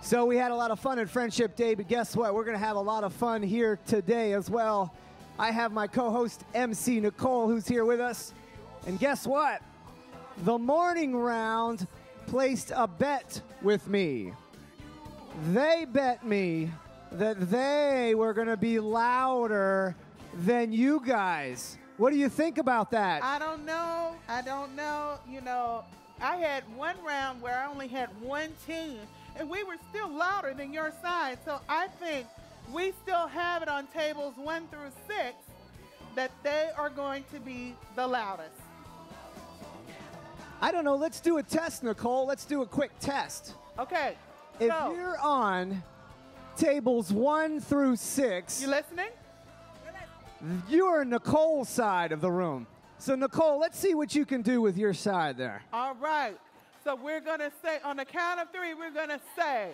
So we had a lot of fun at Friendship Day, but guess what? We're going to have a lot of fun here today as well. I have my co-host, MC Nicole, who's here with us. And guess what? The morning round placed a bet with me. They bet me that they were going to be louder than you guys. What do you think about that? I don't know. You know, I had one round where I only had one team, and we were still louder than your side. So I think we still have it on tables 1 through 6 that they are going to be the loudest. I don't know. Let's do a test, Nicole. Let's do a quick test. Okay. If so, you're on tables 1 through 6, you listening? you are Nicole's side of the room. So, Nicole, let's see what you can do with your side there. All right. So we're going to say, on the count of 3, we're going to say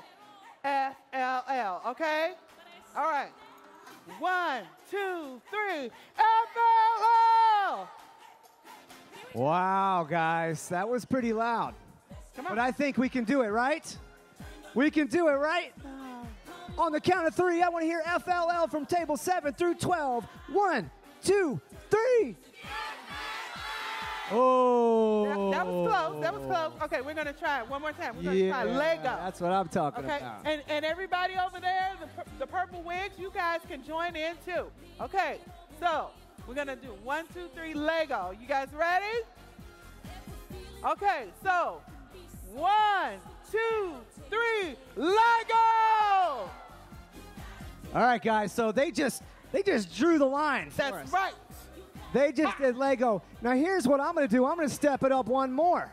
FLL, okay? All right. 1, 2, 3, FLL! Wow, guys, that was pretty loud. Come on. But I think we can do it, right? We can do it, right? On the count of 3, I want to hear FLL from table 7 through 12. 1, 2, 3. Oh. That was close. That was close. Okay, we're going to try it one more time. We're going to try Lego. That's what I'm talking okay? about. And everybody over there, the purple wigs, you guys can join in too. Okay, so we're going to do 1, 2, 3, Lego. You guys ready? Okay, so 1, 2, 3, Lego! All right, guys, so they just drew the line for us. That's right. They just did Lego. Now, here's what I'm going to do. I'm going to step it up one more.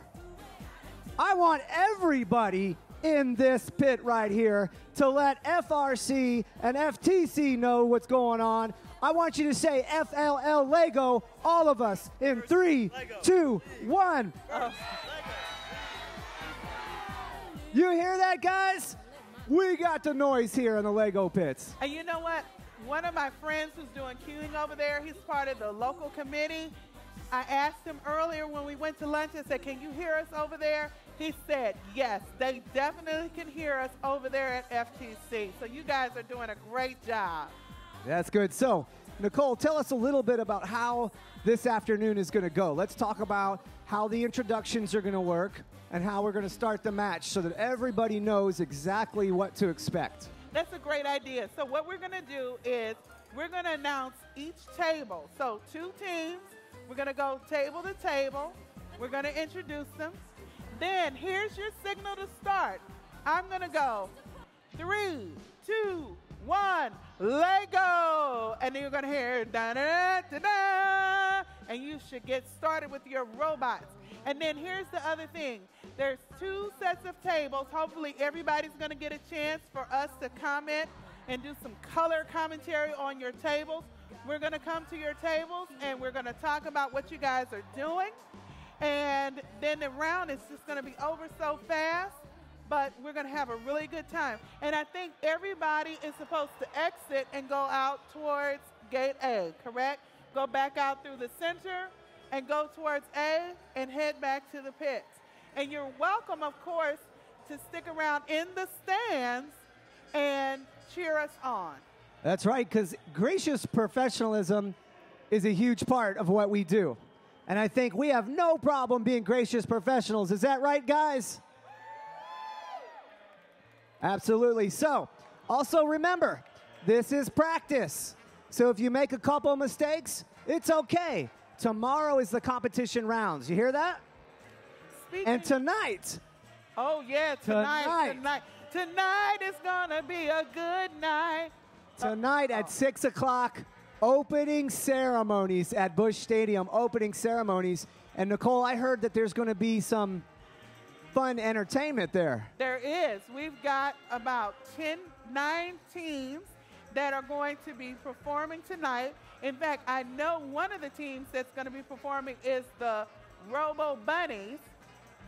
I want everybody in this pit right here to let FRC and FTC know what's going on. I want you to say FLL Lego, all of us, in 3, 2, 1. You hear that, guys? We got the noise here in the Lego pits. And you know what? One of my friends who's doing queuing over there, he's part of the local committee. I asked him earlier when we went to lunch, I said, can you hear us over there? He said, yes, they definitely can hear us over there at FTC. So you guys are doing a great job. That's good. So, Nicole, tell us a little bit about how this afternoon is going to go. Let's talk about how the introductions are going to work and how we're going to start the match so that everybody knows exactly what to expect. That's a great idea. So what we're going to do is we're going to announce each table. So 2 teams, we're going to go table to table. We're going to introduce them. Then here's your signal to start. I'm going to go 3, 2, 1, Lego. And then you're going to hear da-da-da-da-da. And you should get started with your robots. And then here's the other thing. There's 2 sets of tables. Hopefully everybody's going to get a chance for us to comment and do some color commentary on your tables. We're going to come to your tables and we're going to talk about what you guys are doing. And then the round is just going to be over so fast, but we're going to have a really good time. And I think everybody is supposed to exit and go out towards gate A, correct? Go back out through the center and go towards A and head back to the pits. And you're welcome, of course, to stick around in the stands and cheer us on. That's right, because gracious professionalism is a huge part of what we do. And I think we have no problem being gracious professionals. Is that right, guys? Absolutely. So, also remember, this is practice. So if you make a couple mistakes, it's okay. Tomorrow is the competition rounds. You hear that? And tonight. Oh, yeah, tonight is going to be a good night. Tonight at 6 o'clock, opening ceremonies at Busch Stadium, opening ceremonies. And Nicole, I heard that there's going to be some fun entertainment there. There is. We've got about 9 teams that are going to be performing tonight. In fact, I know one of the teams that's going to be performing is the Robo Bunnies.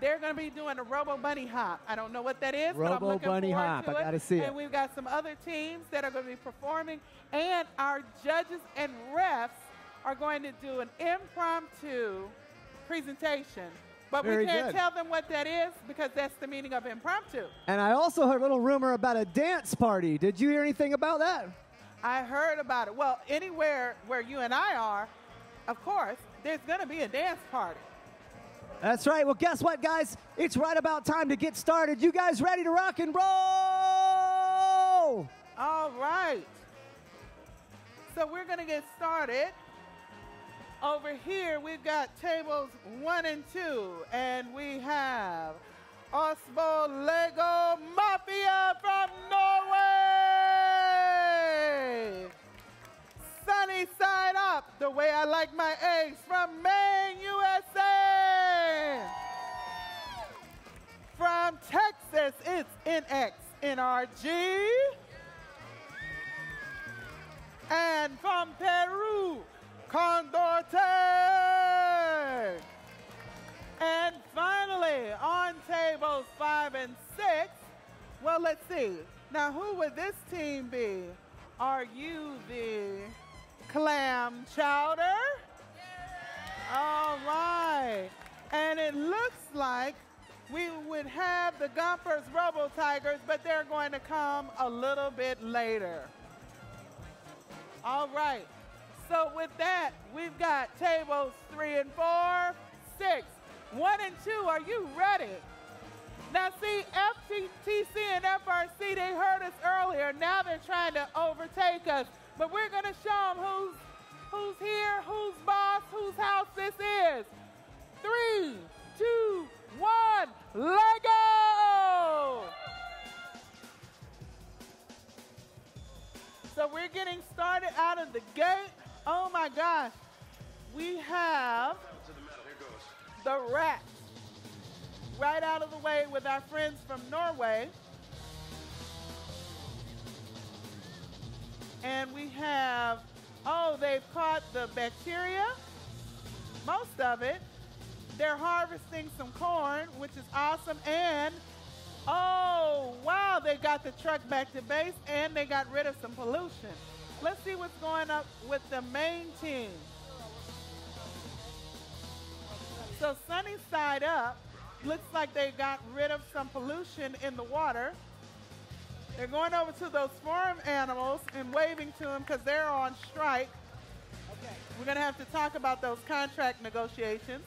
They're going to be doing a Robo Bunny Hop. I don't know what that is, but I'm looking Bunny forward Hop. to it. I got to see it. And we've got some other teams that are going to be performing. And our judges and refs are going to do an impromptu presentation But Very we can't good. tell them what that is because that's the meaning of impromptu. And I also heard a little rumor about a dance party. Did you hear anything about that? I heard about it. Well, anywhere where you and I are, of course, there's going to be a dance party. That's right. Well, guess what, guys? It's right about time to get started. You guys ready to rock and roll? All right. So we're going to get started. Over here, we've got tables 1 and 2, and we have Osbo Lego Mafia from Norway. Sunny Side Up, the way I like my eggs from Maine, USA. From Texas, it's NX NRG. And from Peru, Condorte. And finally, on tables 5 and 6, well, let's see. Now, who would this team be? Are you the clam chowder? All right. And it looks like we would have the Gompers Robo Tigers, but they're going to come a little bit later. All right. So with that, we've got tables 3 and 4, 6, 1 and 2. Are you ready? Now see, FTC and FRC, they heard us earlier. Now they're trying to overtake us. But we're going to show them who's here, who's boss, whose house this is. 3, 2, 1, Lego! So we're getting started out of the gate. Oh my gosh. We have the rats right out of the way with our friends from Norway. And we have, oh, they've caught the bacteria, most of it. They're harvesting some corn, which is awesome. And, oh, wow, they got the truck back to base and they got rid of some pollution. Let's see what's going up with the main team. So Sunny Side Up, looks like they got rid of some pollution in the water. They're going over to those farm animals and waving to them because they're on strike. Okay. We're going to have to talk about those contract negotiations.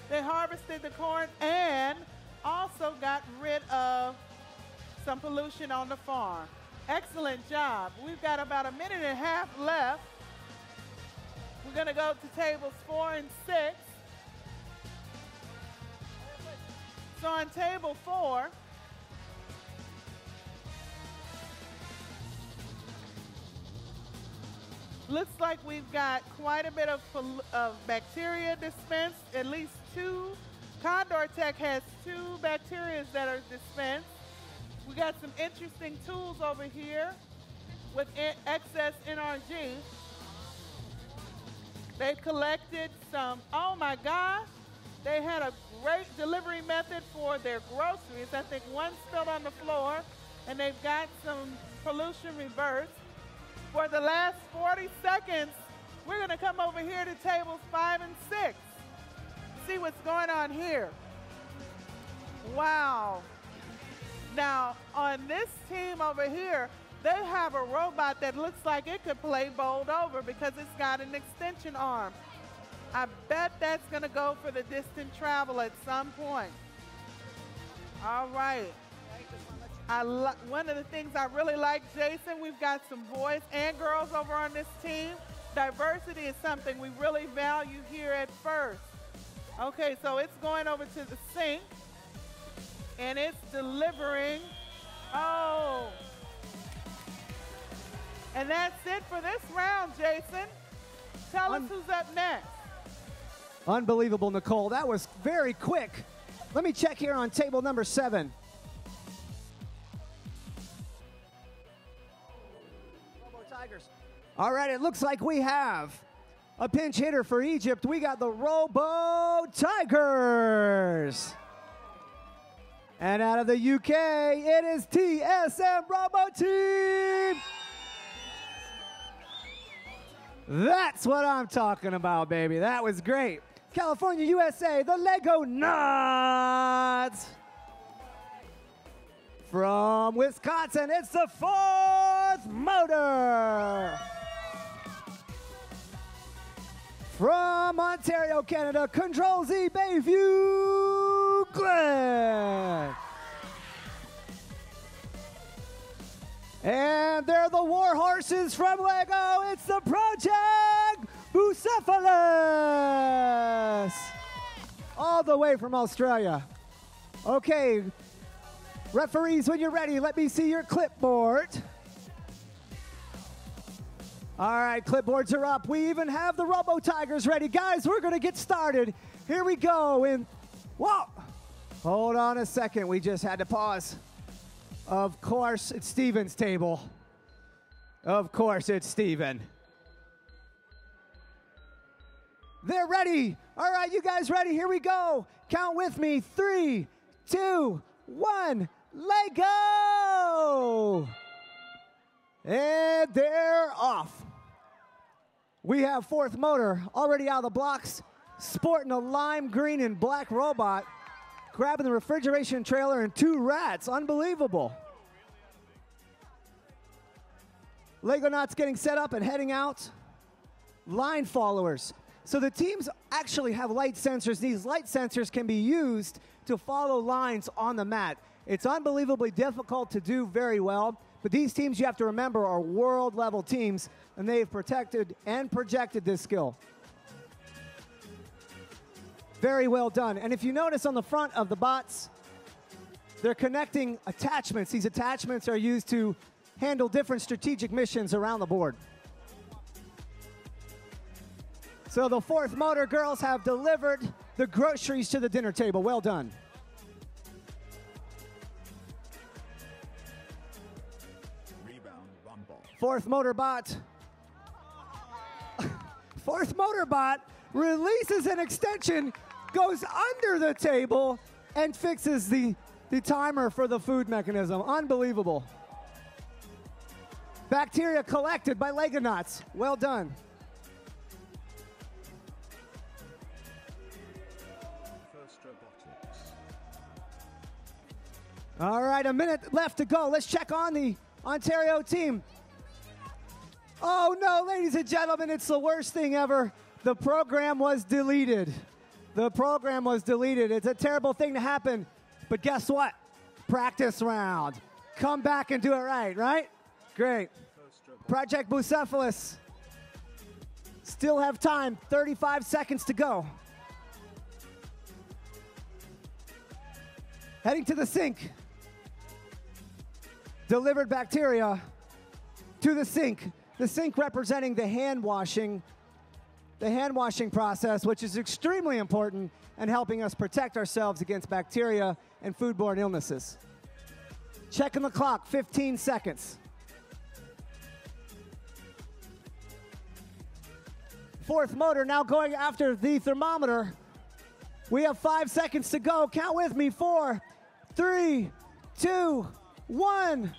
They harvested the corn and also got rid of some pollution on the farm. Excellent job. We've got about a minute and a half left. We're going to go to tables 4 and 6. So on table 4, looks like we've got quite a bit of bacteria dispensed, at least 2. Condor Tech has 2 bacteria that are dispensed. We got some interesting tools over here with excess NRG. They've collected some, oh my gosh, they had a great delivery method for their groceries. I think one spilled on the floor, and they've got some pollution reversed. For the last 40 seconds, we're going to come over here to tables 5 and 6. See what's going on here. Wow. Now, on this team over here, they have a robot that looks like it could play bowled over because it's got an extension arm. I bet that's going to go for the distant travel at some point. All right. One of the things I really like, Jason, we've got some boys and girls over on this team. Diversity is something we really value here at First. Okay, so it's going over to the sink, and it's delivering. Oh. And that's it for this round, Jason. Tell us who's up next. Unbelievable, Nicole. That was very quick. Let me check here on table number 7. Robo Tigers. All right, it looks like we have a pinch hitter for Egypt. We got the Robo Tigers. And out of the UK, it is TSM Robo Team. That's what I'm talking about, baby. That was great. California, USA, the Lego Knots. From Wisconsin, it's the Fourth Motor. From Ontario, Canada, Control Z, Bayview, Glen. And they're the war horses from Lego. It's the Project Bucephalus. All the way from Australia. Okay, referees, when you're ready, let me see your clipboard. All right, clipboards are up. We even have the Robo Tigers ready. Guys, we're going to get started. Here we go. Whoa, hold on a second. We just had to pause. Of course, it's Steven's table. Of course, it's Steven. They're ready. All right, you guys ready? Here we go. Count with me. 3, 2, 1. Lego! And they're off. We have Fourth Motor already out of the blocks, sporting a lime green and black robot, grabbing the refrigeration trailer and 2 rats. Unbelievable. Lego Knots getting set up and heading out. Line followers. So the teams actually have light sensors. These light sensors can be used to follow lines on the mat. It's unbelievably difficult to do very well, but these teams, you have to remember, are world-level teams, and they've protected and projected this skill. Very well done. And if you notice on the front of the bots, they're connecting attachments. These attachments are used to handle different strategic missions around the board. So the Fourth Motor girls have delivered the groceries to the dinner table. Well done. Rebound, rumble. Fourth Motor Bot. Fourth Motor Bot releases an extension, goes under the table, and fixes the timer for the food mechanism. Unbelievable. Bacteria collected by Lego Knots. Well done. First robotics. All right, a minute left to go. Let's check on the Ontario team. Oh no, ladies and gentlemen, it's the worst thing ever. The program was deleted. The program was deleted. It's a terrible thing to happen, but guess what? Practice round. Come back and do it right? Great. Project Bucephalus. Still have time, 35 seconds to go. Heading to the sink. Delivered bacteria to the sink. The sink representing the hand washing process, which is extremely important and helping us protect ourselves against bacteria and foodborne illnesses. Checking the clock, 15 seconds. Fourth Motor now going after the thermometer. We have 5 seconds to go. Count with me. 4, 3, 2, 1.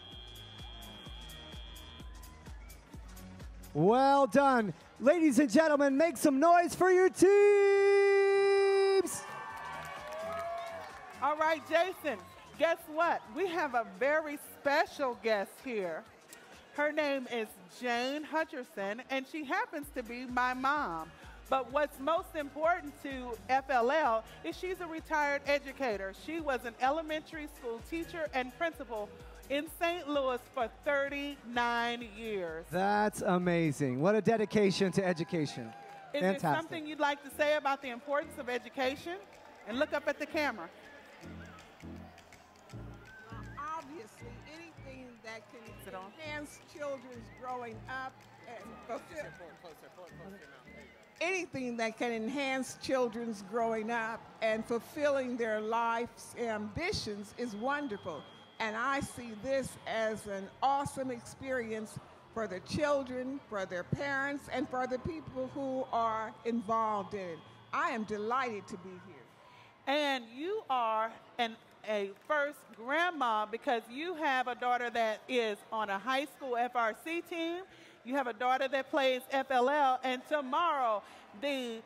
Well done. Ladies and gentlemen, make some noise for your teams. All right, Jason, guess what? We have a very special guest here. Her name is Jane Hutcherson, and she happens to be my mom. But what's most important to FLL is she's a retired educator. She was an elementary school teacher and principal in St. Louis for 39 years. That's amazing. What a dedication to education. Is Fantastic. there something you'd like to say about the importance of education? And look up at the camera. Obviously, anything that can enhance children's growing up and anything that can enhance children's growing up and fulfilling their life's ambitions is wonderful. And I see this as an awesome experience for the children, for their parents, and for the people who are involved in it. I am delighted to be here. And you are a first grandma because you have a daughter that is on a high school FRC team. You have a daughter that plays FLL. And tomorrow, the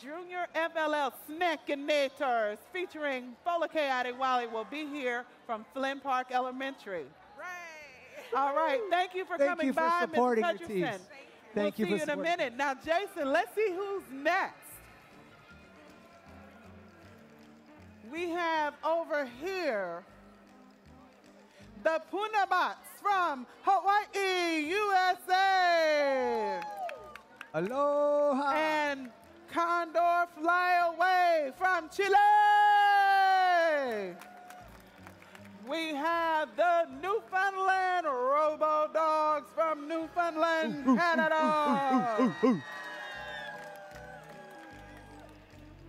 Junior FLL Snackinators featuring Folake Adewale will be here from Flynn Park Elementary. All right, thank you for coming for by, supporting Ms. your teams. Hutcherson. Thank you We'll for see you in a supporting. minute. Now, Jason, let's see who's next. We have over here the Punabats from Hawaii, USA. Aloha. And Condor Fly Away from Chile. We have the Newfoundland Robo Dogs from Newfoundland, Canada.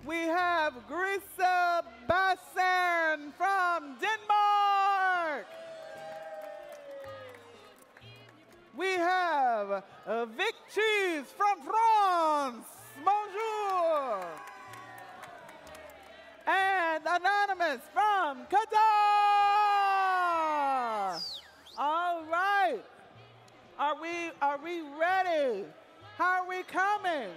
We have Grisa Bassan from Denmark. We have Vic Cheese from France. Bonjour. And Anonymous from Qatar. All right. Are we ready? How are we coming?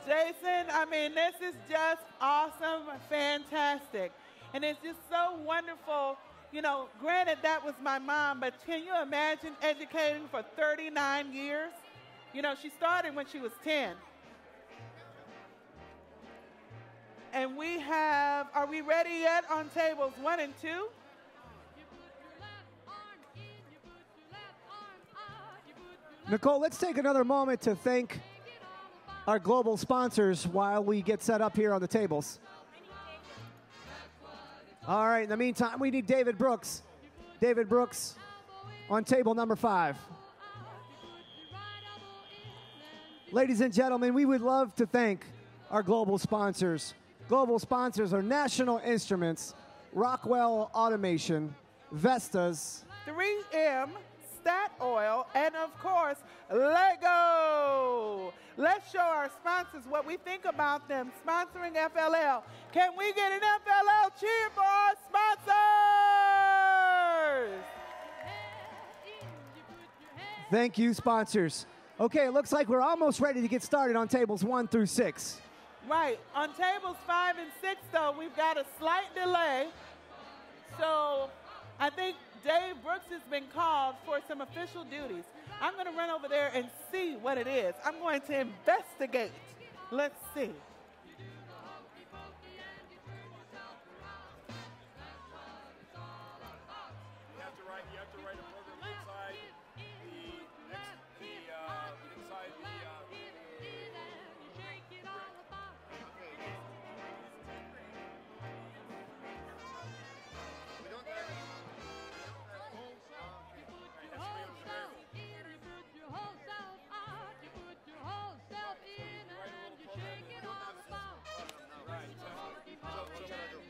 Jason, I mean, this is just awesome, fantastic. And it's just so wonderful. You know, granted, that was my mom, but can you imagine educating for 39 years? You know, she started when she was 10. And we have, are we ready yet on tables 1 and 2? Nicole, let's take another moment to thank our global sponsors while we get set up here on the tables. All right, in the meantime, we need David Brooks. David Brooks on table number 5. Ladies and gentlemen, we would love to thank our global sponsors. Global sponsors are National Instruments, Rockwell Automation, Vestas, 3M, Stat Oil, and of course, Lego. Let's show our sponsors what we think about them sponsoring FLL. Can we get an FLL cheer for our sponsors? Thank you, sponsors. Okay, it looks like we're almost ready to get started on tables 1 through 6. Right. On tables 5 and 6, though, we've got a slight delay. So I think Dave Brooks has been called for some official duties. I'm going to run over there and see what it is. I'm going to investigate. Let's see. You have to write a program inside inside the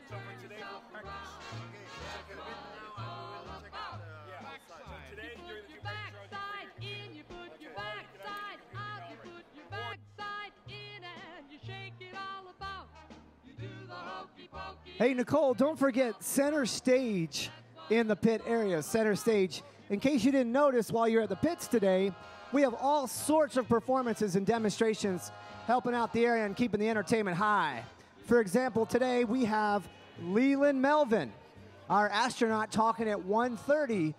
So for today we'll practice. So today during the two practice rounds, You put your backside out, you put your backside in, and you shake it all about. You do the hokey pokey. Hey, Nicole, don't forget center stage in the pit area, center stage. In case you didn't notice while you're at the pits today, we have all sorts of performances and demonstrations helping out the area and keeping the entertainment high. For example, today we have Leland Melvin, our astronaut, talking at 1:30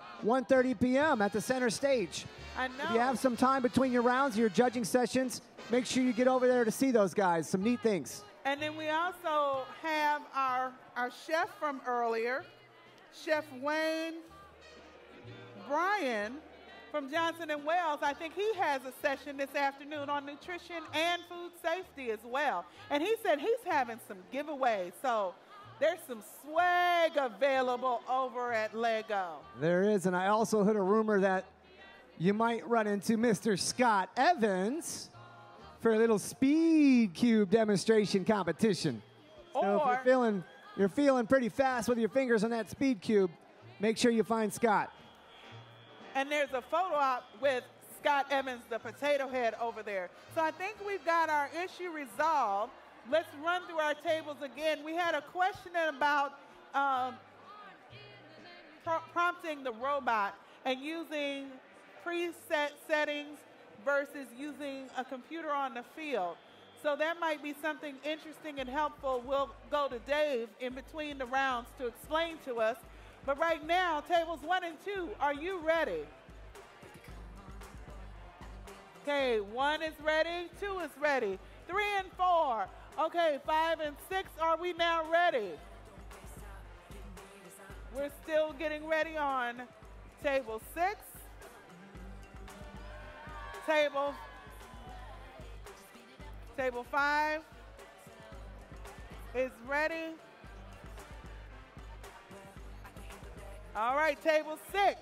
p.m. at the center stage. I know. If you have some time between your rounds, your judging sessions, make sure you get over there to see those guys. Some neat things. And then we also have our chef from earlier, Chef Wayne Bryan from Johnson & Wales. I think he has a session this afternoon on nutrition and food safety as well. And he said he's having some giveaways. So there's some swag available over at Lego. There is, and I also heard a rumor that you might run into Mr. Scott Evans for a little speed cube demonstration competition. So Or- if you're feeling pretty fast with your fingers on that speed cube, make sure you find Scott. And there's a photo op with Scott Evans, the potato head over there. So I think we've got our issue resolved. Let's run through our tables again. We had a question about prompting the robot and using preset settings versus using a computer on the field. So that might be something interesting and helpful. We'll go to Dave in between the rounds to explain to us. But right now, tables 1 and 2, are you ready? Okay, 1 is ready, 2 is ready, 3 and 4. Okay, 5 and 6, are we now ready? We're still getting ready on table 6. Table 5 is ready. All right, table 6.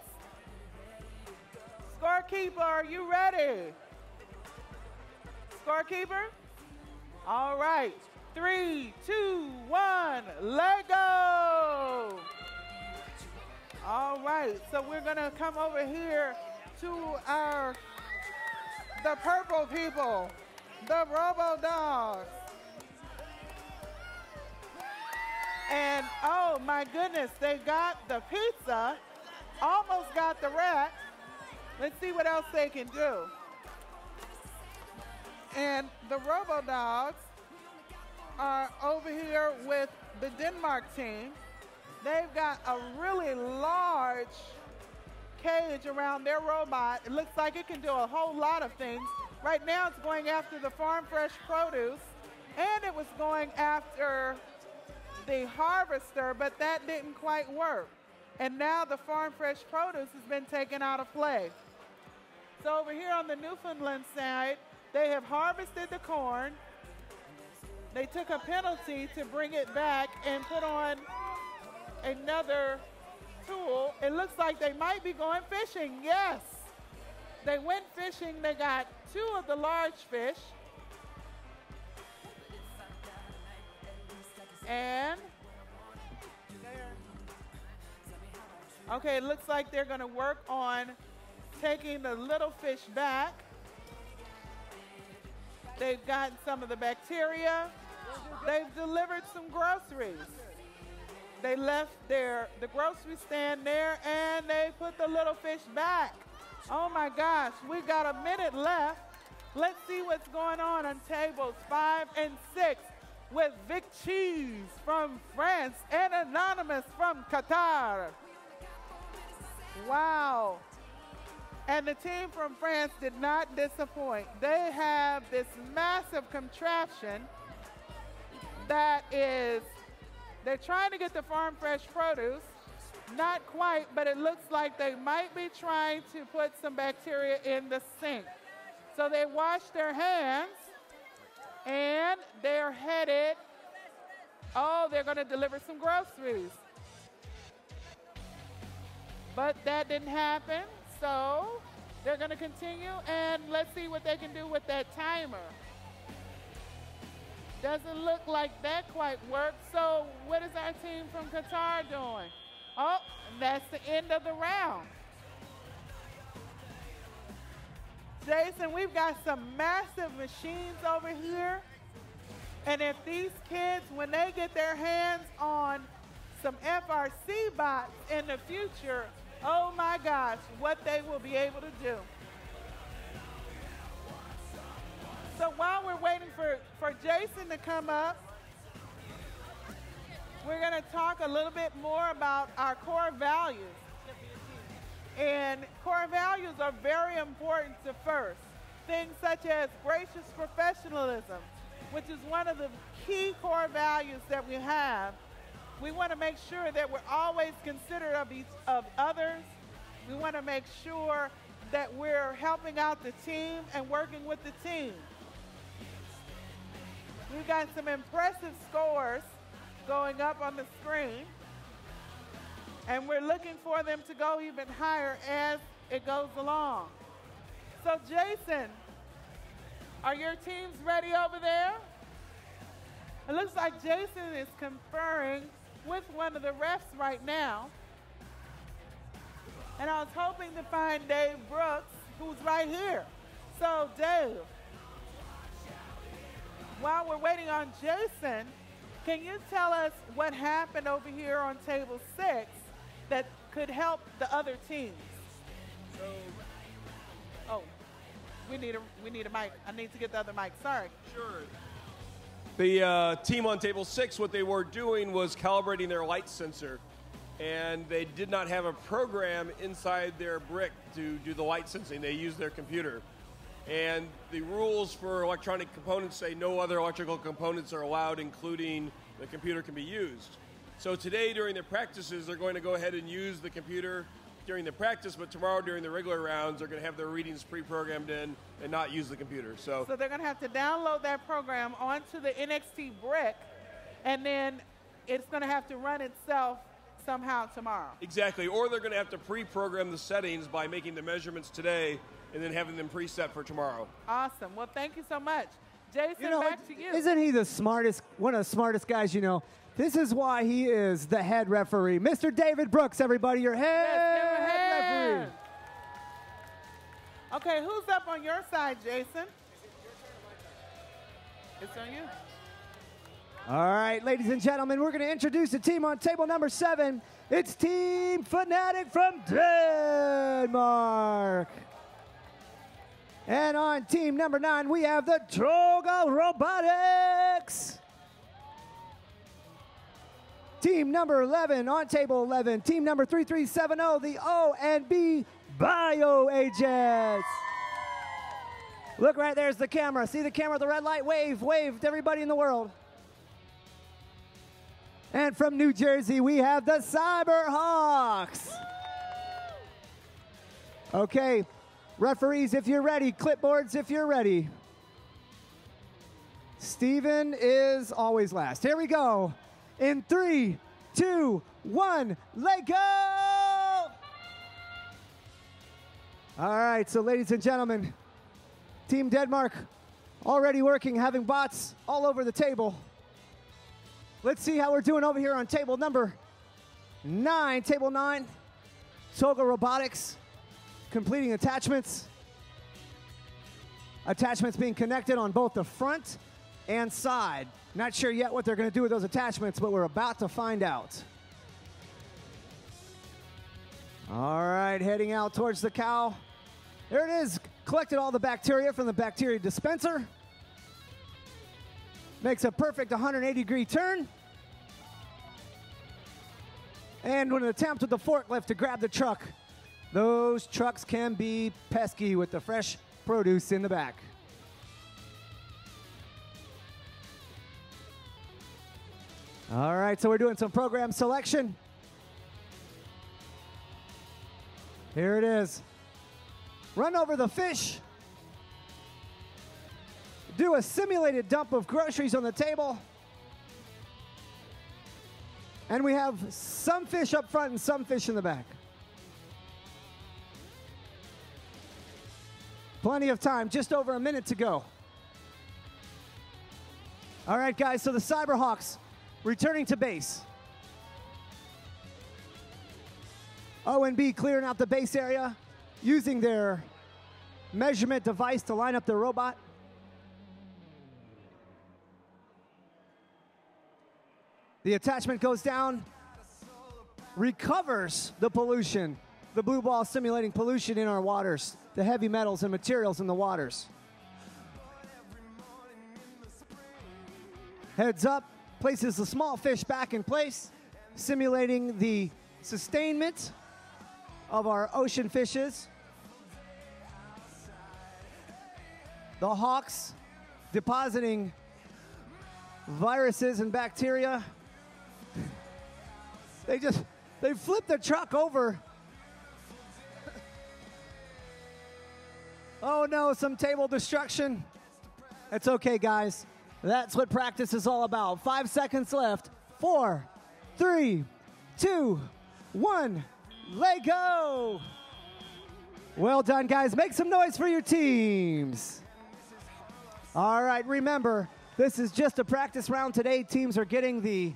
Scorekeeper, are you ready? Scorekeeper? All right, 3, 2, 1, let go. All right, so we're gonna come over here to the purple people, the Robo Dogs. And oh my goodness, they got the pizza, almost got the rat. Let's see what else they can do. And the Robo Dogs are over here with the Denmark team. They've got a really large cage around their robot. It looks like it can do a whole lot of things. Right now it's going after the farm fresh produce, and it was going after the harvester, but that didn't quite work. And now the farm fresh produce has been taken out of play. So over here on the Newfoundland side, they have harvested the corn. They took a penalty to bring it back and put on another tool. It looks like they might be going fishing. Yes, they went fishing. They got 2 of the large fish. And okay, it looks like they're going to work on taking the little fish back. They've gotten some of the bacteria. They've delivered some groceries. They left the grocery stand there, and they put the little fish back. Oh my gosh, we got a minute left. Let's see what's going on tables 5 and 6 with Vic Cheese from France and Anonymous from Qatar. Wow. And the team from France did not disappoint. They have this massive contraption that is, they're trying to get the farm fresh produce. Not quite, but it looks like they might be trying to put some bacteria in the sink. So they wash their hands, and they're headed, oh, they're going to deliver some groceries. But that didn't happen, so they're going to continue, and let's see what they can do with that timer. Doesn't look like that quite worked, so what is our team from Qatar doing? Oh, that's the end of the round. Jason, we've got some massive machines over here, and if these kids, when they get their hands on some FRC bots in the future, oh my gosh, what they will be able to do. So while we're waiting for Jason to come up, we're going to talk a little bit more about our core values. And core values are very important to FIRST. Things such as gracious professionalism, which is one of the key core values that we have. We want to make sure that we're always considerate of others. We want to make sure that we're helping out the team and working with the team. We've got some impressive scores going up on the screen, and we're looking for them to go even higher as it goes along. So Jason, are your teams ready over there? It looks like Jason is conferring with one of the refs right now. And I was hoping to find Dave Brooks, who's right here. So Dave, while we're waiting on Jason, can you tell us what happened over here on table 6 that could help the other teams? So, Oh, We need a mic. I need to get the other mic. Sorry. Sure. The team on table 6, what they were doing was calibrating their light sensor, and they did not have a program inside their brick to do the light sensing. They used their computer. And the rules for electronic components say no other electrical components are allowed, including the computer can be used. So today during the practices, they're going to go ahead and use the computer during the practice, but tomorrow during the regular rounds, they're going to have their readings pre-programmed in and not use the computer. So they're going to have to download that program onto the NXT brick, and then it's going to have to run itself somehow tomorrow. Exactly, or they're going to have to pre-program the settings by making the measurements today and then having them preset for tomorrow. Awesome. Well, thank you so much. Jason, back to you. Isn't he the smartest, one of the smartest guys you know? This is why he is the head referee. Mr. David Brooks, everybody, your head referee. Okay, who's up on your side, Jason? It's on you. All right, ladies and gentlemen, we're going to introduce the team on table number 7. It's Team Fnatic from Denmark. And on team number 9, we have the Droga Robotics. Team number 11 on table 11. Team number 3370, the O&B Bio Agents. Look right there's the camera. See the camera, the red light? Wave to everybody in the world. And from New Jersey, we have the Cyberhawks. Okay, referees, if you're ready. Clipboards, if you're ready. Steven is always last. Here we go. In 3, 2, 1, let go! All right, so ladies and gentlemen, Team Denmark already working, having bots all over the table. Let's see how we're doing over here on table number 9. Table 9, Toga Robotics, completing attachments. Attachments being connected on both the front and side. Not sure yet what they're going to do with those attachments, but we're about to find out. All right, heading out towards the cow. There it is. Collected all the bacteria from the bacteria dispenser. Makes a perfect 180-degree turn. And with an attempt with the forklift to grab the truck. Those trucks can be pesky with the fresh produce in the back. All right, so we're doing some program selection. Here it is. Run over the fish. Do a simulated dump of groceries on the table. And we have some fish up front and some fish in the back. Plenty of time, just over a minute to go. All right, guys, so the Cyberhawks returning to base. O&B clearing out the base area, using their measurement device to line up their robot. The attachment goes down, recovers the pollution. The blue ball simulating pollution in our waters, the heavy metals and materials in the waters. Heads up, places the small fish back in place, simulating the sustainment of our ocean fishes. The hawks depositing viruses and bacteria. They flipped the truck over. Oh no, some table destruction. It's okay, guys. That's what practice is all about. 5 seconds left. 4, 3, 2, 1. Let go. Well done, guys. Make some noise for your teams. All right, remember, this is just a practice round today. Teams are getting the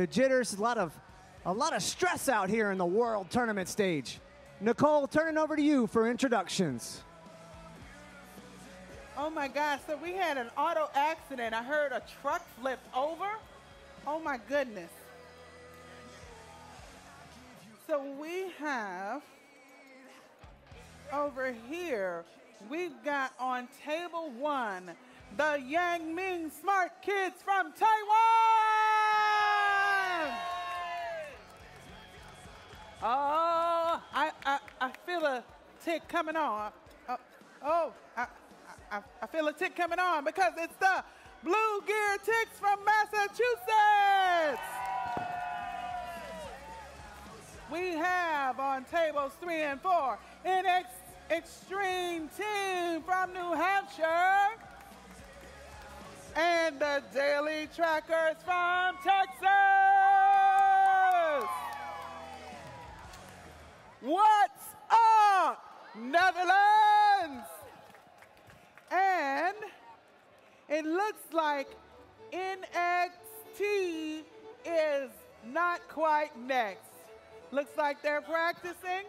jitters. A lot of stress out here in the world tournament stage. Nicole, turning over to you for introductions. Oh my gosh, so we had an auto accident. I heard a truck flipped over. Oh my goodness. So we have over here We've got on table 1 the Yang Ming Smart Kids from Taiwan. Oh, I feel a tick coming on. I feel a tick coming on because it's the Blue Gear Ticks from Massachusetts. We have on tables 3 and 4 an Extreme Team from New Hampshire and the Daily Trackers from Texas. What's up, Netherlands? And it looks like NXT is not quite next. Looks like they're practicing.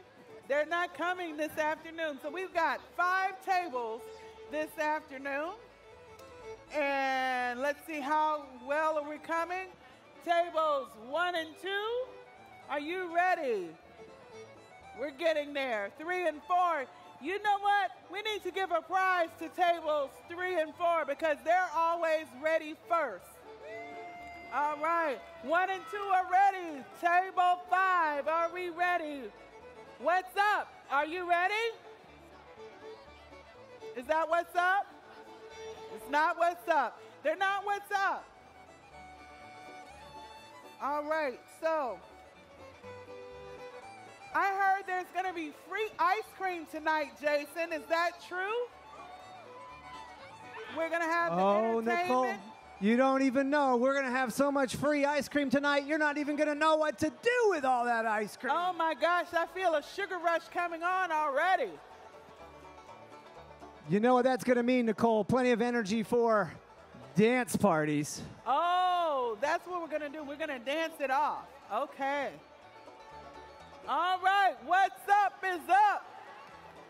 They're not coming this afternoon. So we've got 5 tables this afternoon. And let's see how well are we coming. Tables 1 and 2. Are you ready? We're getting there. 3 and 4. You know what? We need to give a prize to tables 3 and 4 because they're always ready first. All right. 1 and 2 are ready. Table 5, are we ready? What's up? Are you ready? Is that what's up? It's not what's up. They're not what's up. All right. So I heard there's going to be free ice cream tonight, Jason. Is that true? We're going to have the entertainment. Nicole, you don't even know. We're going to have so much free ice cream tonight, you're not even going to know what to do with all that ice cream. Oh, my gosh. I feel a sugar rush coming on already. You know what that's going to mean, Nicole? Plenty of energy for dance parties. Oh, that's what we're going to do. We're going to dance it off. Okay. All right, what's up is up.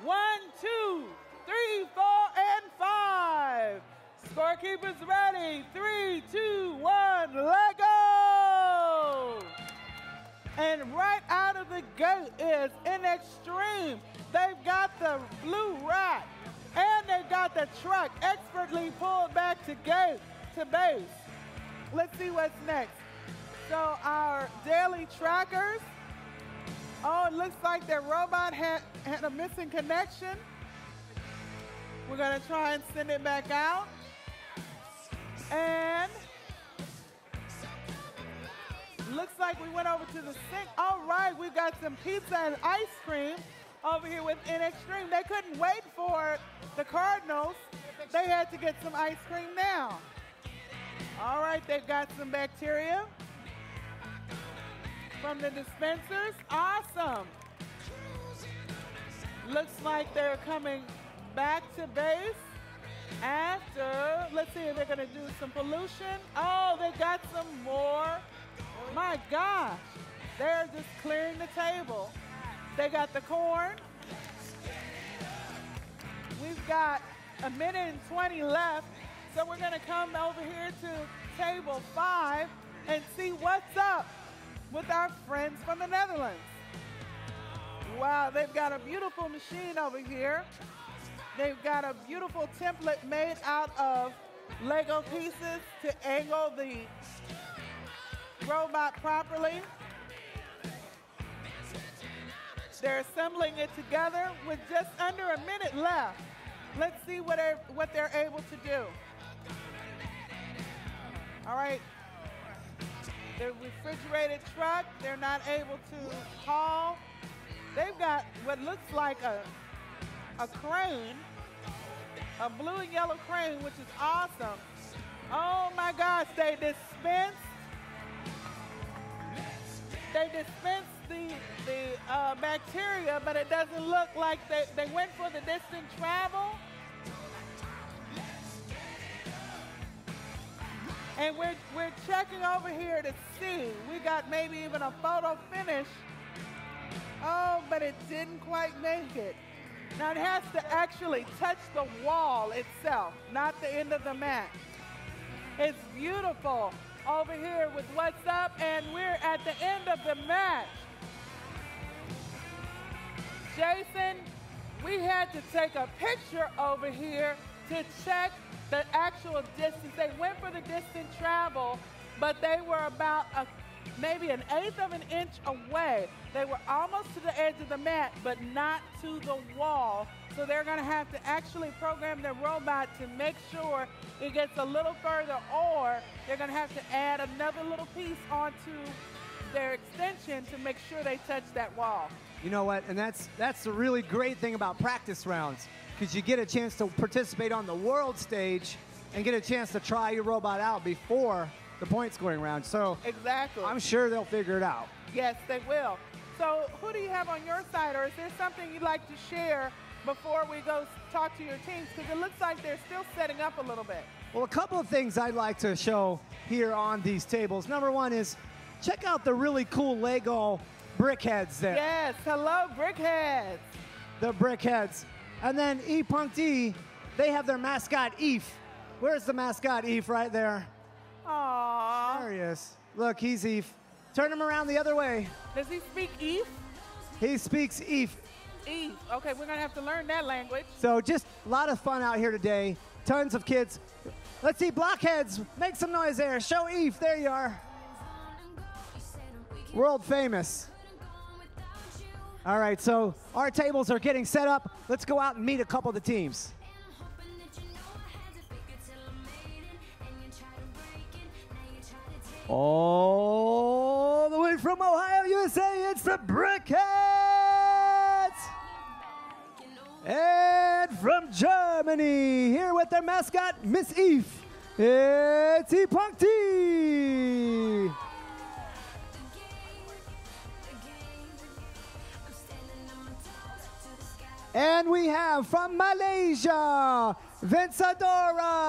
1, 2, 3, 4, and 5. Scorekeepers ready. 3, 2, 1, let go. And right out of the gate is in Extreme. They've got the blue rack and they've got the truck expertly pulled back to base. Let's see what's next. So our daily trackers. Oh, it looks like their robot had a missing connection. We're going to try and send it back out. And looks like we went over to the sink. All right, we've got some pizza and ice cream over here with In Extreme. They couldn't wait for the Cardinals. They had to get some ice cream now. All right, they've got some bacteria from the dispensers. Awesome. Looks like they're coming back to base after, let's see if they're going to do some pollution. Oh, they got some more. My gosh. They're just clearing the table. They got the corn. We've got a minute and 20 left. So we're going to come over here to table 5 and see what's up with our friends from the Netherlands. Wow, they've got a beautiful machine over here. They've got a beautiful template made out of Lego pieces to angle the robot properly. They're assembling it together with just under a minute left. Let's see what they're able to do. All right. The refrigerated truck, they're not able to haul. They've got what looks like a crane, a blue and yellow crane, which is awesome. Oh my gosh, they dispensed the bacteria, but it doesn't look like they went for the distant travel. And we're checking over here to see. We got maybe even a photo finish. Oh, but it didn't quite make it. Now it has to actually touch the wall itself, not the end of the mat. It's beautiful over here with what's up, and we're at the end of the match. Jason, we had to take a picture over here to check the actual distance. They went for the distance travel, but they were about maybe an eighth of an inch away. They were almost to the edge of the mat, but not to the wall. So they're going to have to actually program their robot to make sure it gets a little further, or they're going to have to add another little piece onto their extension to make sure they touch that wall. You know what? And that's the really great thing about practice rounds, because you get a chance to participate on the world stage and get a chance to try your robot out before the point scoring round. So Exactly. I'm sure they'll figure it out. Yes, they will. So who do you have on your side, or is there something you'd like to share before we go talk to your teams? Because it looks like they're still setting up a little bit. Well, a couple of things I'd like to show here on these tables. Number one is check out the really cool Lego brick heads there. Yes, hello, Brickheads. The brick heads. And then E-Punk-D, they have their mascot, Eve. Where's the mascot, Eve? Right there. Aww. There he is. Look, he's Eve. Turn him around the other way. Does he speak Eve? He speaks Eve. Eve. Okay, we're going to have to learn that language. So just a lot of fun out here today. Tons of kids. Let's see, blockheads. Make some noise there. Show Eve. There you are. World famous. All right, so our tables are getting set up. Let's go out and meet a couple of the teams. All the way from Ohio, USA, it's the Brickheads! And from Germany, here with their mascot, Miss Eve, it's E-Punk-D! And we have from Malaysia, Vencedora.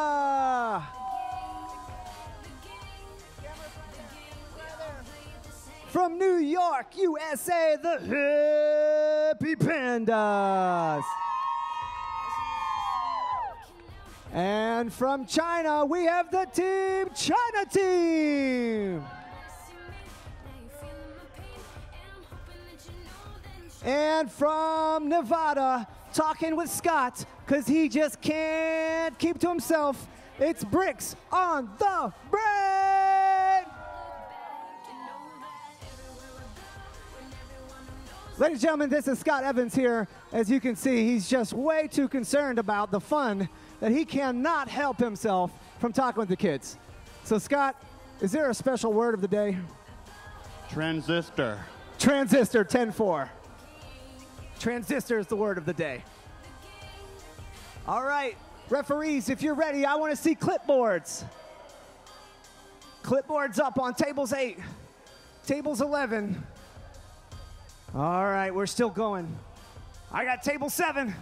From New York, USA, the Hippie Pandas. And from China, we have the Team China Team. And from Nevada, talking with Scott, because he just can't keep to himself, it's Bricks on the Brain! Ladies and gentlemen, this is Scott Evans here. As you can see, he's just way too concerned about the fun that he cannot help himself from talking with the kids. So Scott, is there a special word of the day? Transistor. Transistor 10-4. Transistor is the word of the day. All right, referees, if you're ready, I want to see clipboards. Clipboards up on tables 8, tables 11. All right, we're still going. I got table 7,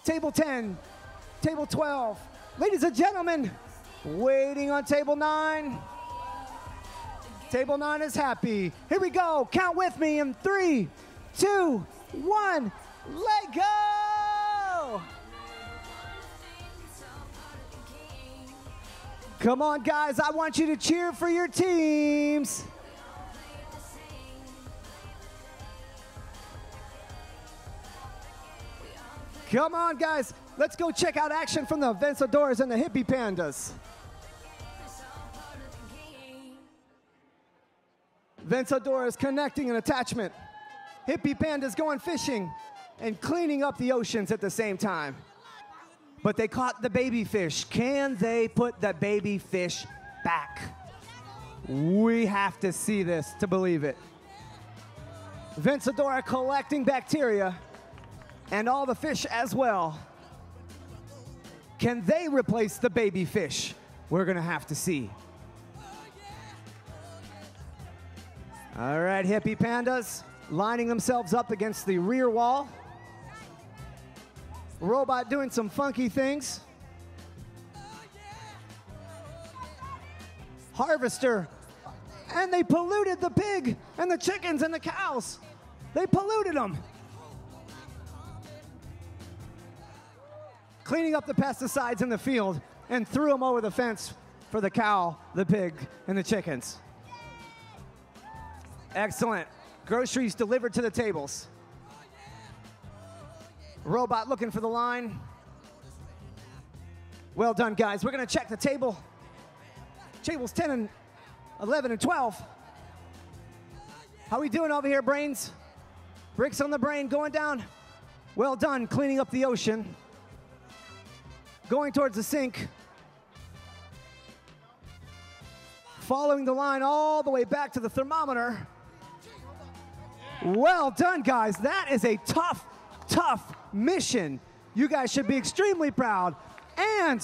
table 10, table 12. Ladies and gentlemen, waiting on table 9. Table 9 is happy. Here we go. Count with me in 3, 2, 1, let go! Come on, guys, I want you to cheer for your teams. Come on, guys, let's go check out action from the Vencedores and the Hippie Pandas. Vencedores connecting an attachment. Hippie Pandas going fishing and cleaning up the oceans at the same time. But they caught the baby fish. Can they put the baby fish back? We have to see this to believe it. Vencedora collecting bacteria and all the fish as well. Can they replace the baby fish? We're gonna have to see. All right, Hippie Pandas lining themselves up against the rear wall. Robot doing some funky things. Harvester. And they polluted the pig and the chickens and the cows. They polluted them. Cleaning up the pesticides in the field and threw them over the fence for the cow, the pig, and the chickens. Excellent. Groceries delivered to the tables. Robot looking for the line. Well done, guys. We're going to check the table. Tables 10 and 11 and 12. How we doing over here, brains? Bricks on the brain going down. Well done, cleaning up the ocean. Going towards the sink. Following the line all the way back to the thermometer. Well done, guys. That is a tough, tough mission. You guys should be extremely proud. And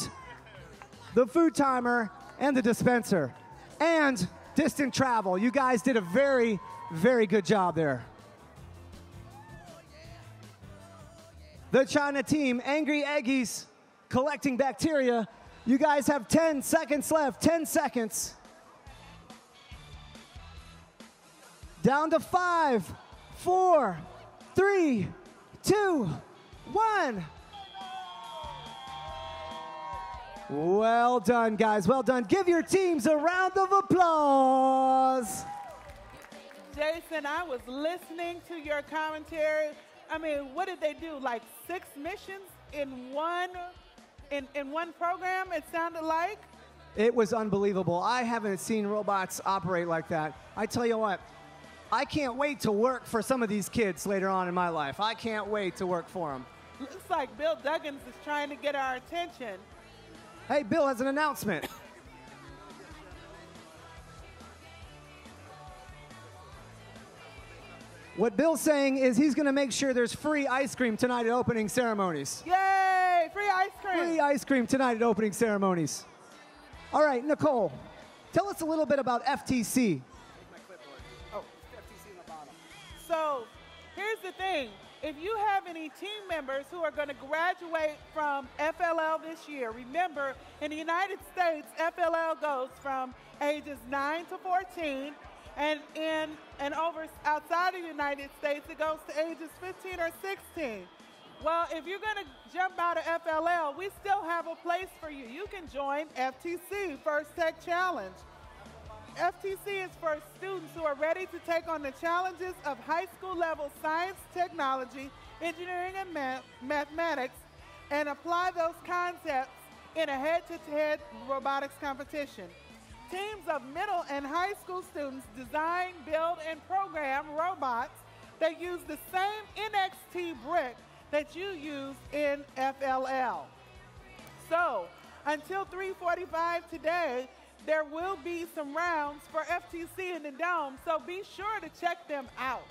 the food timer and the dispenser and distant travel. You guys did a very, very good job there. The China team, Angry Eggies, collecting bacteria. You guys have 10 seconds left, 10 seconds. Down to 5, 4, 3, 2, 1. Well done, guys. Well done. Give your teams a round of applause. Jason, I was listening to your commentary. I mean, what did they do? Like 6 missions in one program, it sounded like? It was unbelievable. I haven't seen robots operate like that. I tell you what, I can't wait to work for some of these kids later on in my life. I can't wait to work for them. Looks like Bill Duggins is trying to get our attention. Hey, Bill has an announcement. What Bill's saying is he's going to make sure there's free ice cream tonight at opening ceremonies. Yay! Free ice cream! Free ice cream tonight at opening ceremonies. All right, Nicole, tell us a little bit about FTC. So here's the thing. If you have any team members who are going to graduate from FLL this year, remember, in the United States, FLL goes from ages 9 to 14, and over outside of the United States, it goes to ages 15 or 16. Well, if you're going to jump out of FLL, we still have a place for you. You can join FTC, First Tech Challenge. FTC is for students who are ready to take on the challenges of high school level science, technology, engineering, and mathematics, and apply those concepts in a head-to-head robotics competition. Teams of middle and high school students design, build, and program robots that use the same NXT brick that you use in FLL. So, until 3:45 today, there will be some rounds for FTC in the Dome, so be sure to check them out.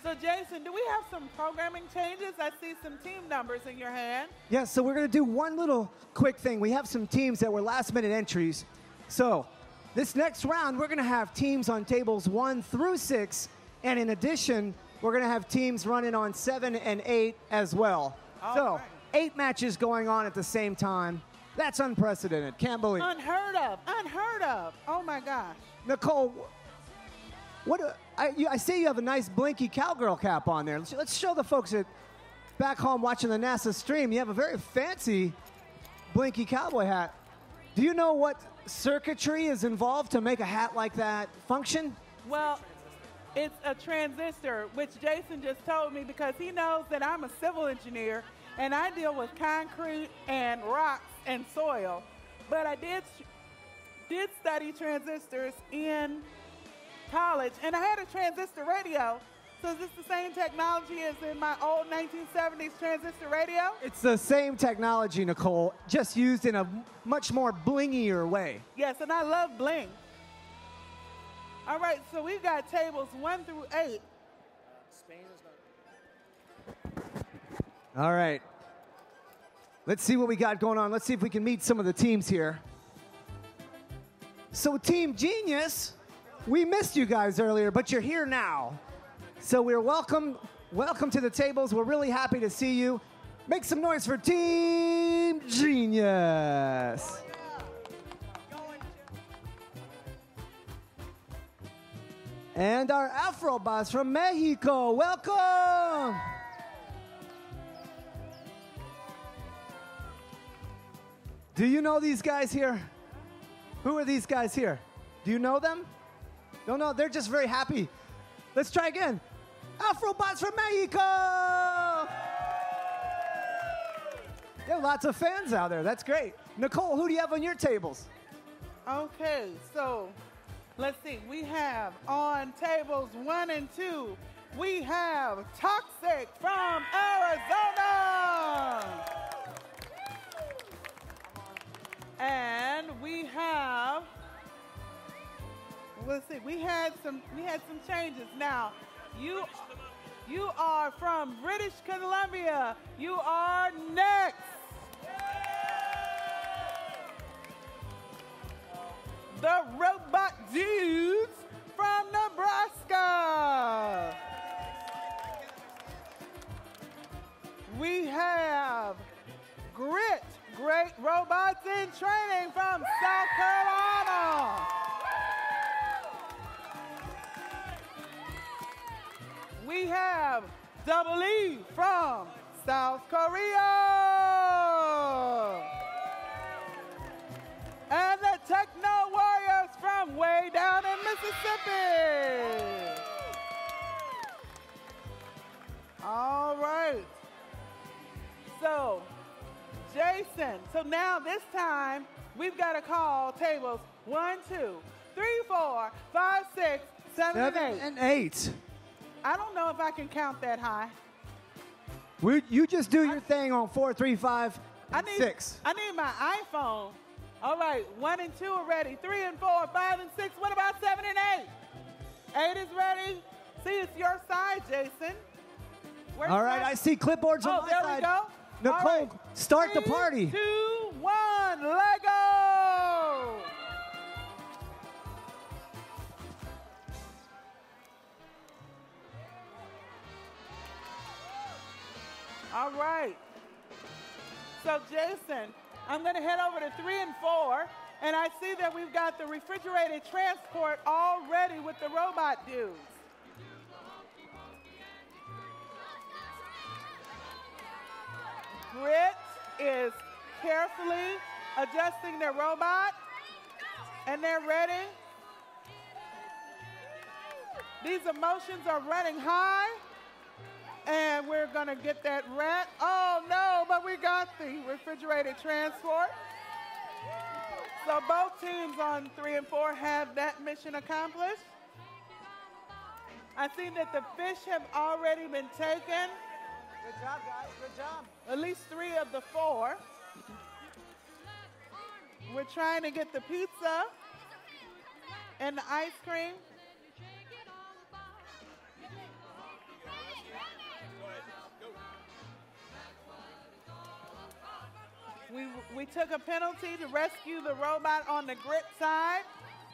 So, Jason, do we have some programming changes? I see some team numbers in your hand. Yes, so we're going to do one little quick thing. We have some teams that were last-minute entries. So this next round, we're going to have teams on tables 1 through 6, and in addition, we're going to have teams running on 7 and 8 as well. So 8 matches going on at the same time. That's unprecedented. Can't believe it. Unheard of. Unheard of. Oh, my gosh. Nicole, I see you have a nice blinky cowgirl cap on there. Let's show the folks at back home watching the NASA stream. You have a very fancy blinky cowboy hat. Do you know what circuitry is involved to make a hat like that function? Well, it's a transistor, which Jason just told me because he knows that I'm a civil engineer and I deal with concrete and rocks and soil. But I did study transistors in college, and I had a transistor radio. So is this the same technology as in my old 1970s transistor radio? It's the same technology, Nicole, just used in a much more blingier way. Yes, and I love bling. All right, so we've got tables 1 through 8. All right. Let's see what we got going on. Let's see if we can meet some of the teams here. So Team Genius, we missed you guys earlier, but you're here now. So we're welcome to the tables. We're really happy to see you. Make some noise for Team Genius. And our Afro boss from Mexico, welcome. Do you know these guys here? Who are these guys here? Do you know them? Don't know, they're just very happy. Let's try again. Afrobots from Mexico! There are lots of fans out there. That's great. Nicole, who do you have on your tables? Okay, so let's see. We have on tables 1 and 2, we have Toxic from Arizona. And we have, let's see, we had some changes. Now, you are from British Columbia. You are next. The Robot Dudes from Nebraska. We have Grit, Great Robots in Training from South Carolina. We have Double E from South Korea. And the Techno Warriors from way down in Mississippi. All right. So, Jason, so now this time we've got to call tables 1, 2, 3, 4, 5, 6, 7, 7 and 8. and 8. I don't know if I can count that high. You just do your thing on 4, 3, 5, and 6. I need my iPhone. All right, 1 and 2 are ready. 3 and 4, 5 and 6. What about 7 and 8? 8 is ready. See, it's your side, Jason. Where's All right, my- I see clipboards on my there side. we go. Nicole, All right. start the 3, party. 2, 1, let go. All right. So, Jason, I'm going to head over to 3 and 4, and I see that we've got the refrigerated transport all ready with the robot dudes. Grit is carefully adjusting their robot, and they're ready. These emotions are running high, and we're going to get that rat. Oh, no, but we got the refrigerated transport. So both teams on 3 and 4 have that mission accomplished. I see that the fish have already been taken. Good job, guys. Good job. At least 3 of the 4. We're trying to get the pizza and the ice cream. We took a penalty to rescue the robot on the Grit side.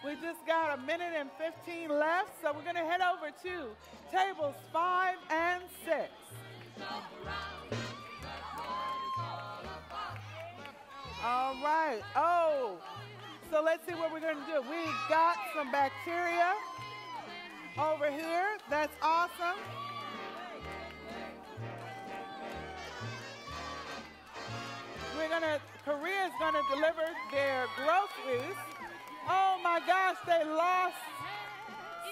We just got 1 minute and 15 left, so we're going to head over to tables 5 and 6. All right. Oh, so let's see what we're going to do. We got some bacteria over here. That's awesome. Korea's going to deliver their groceries. Oh my gosh, they lost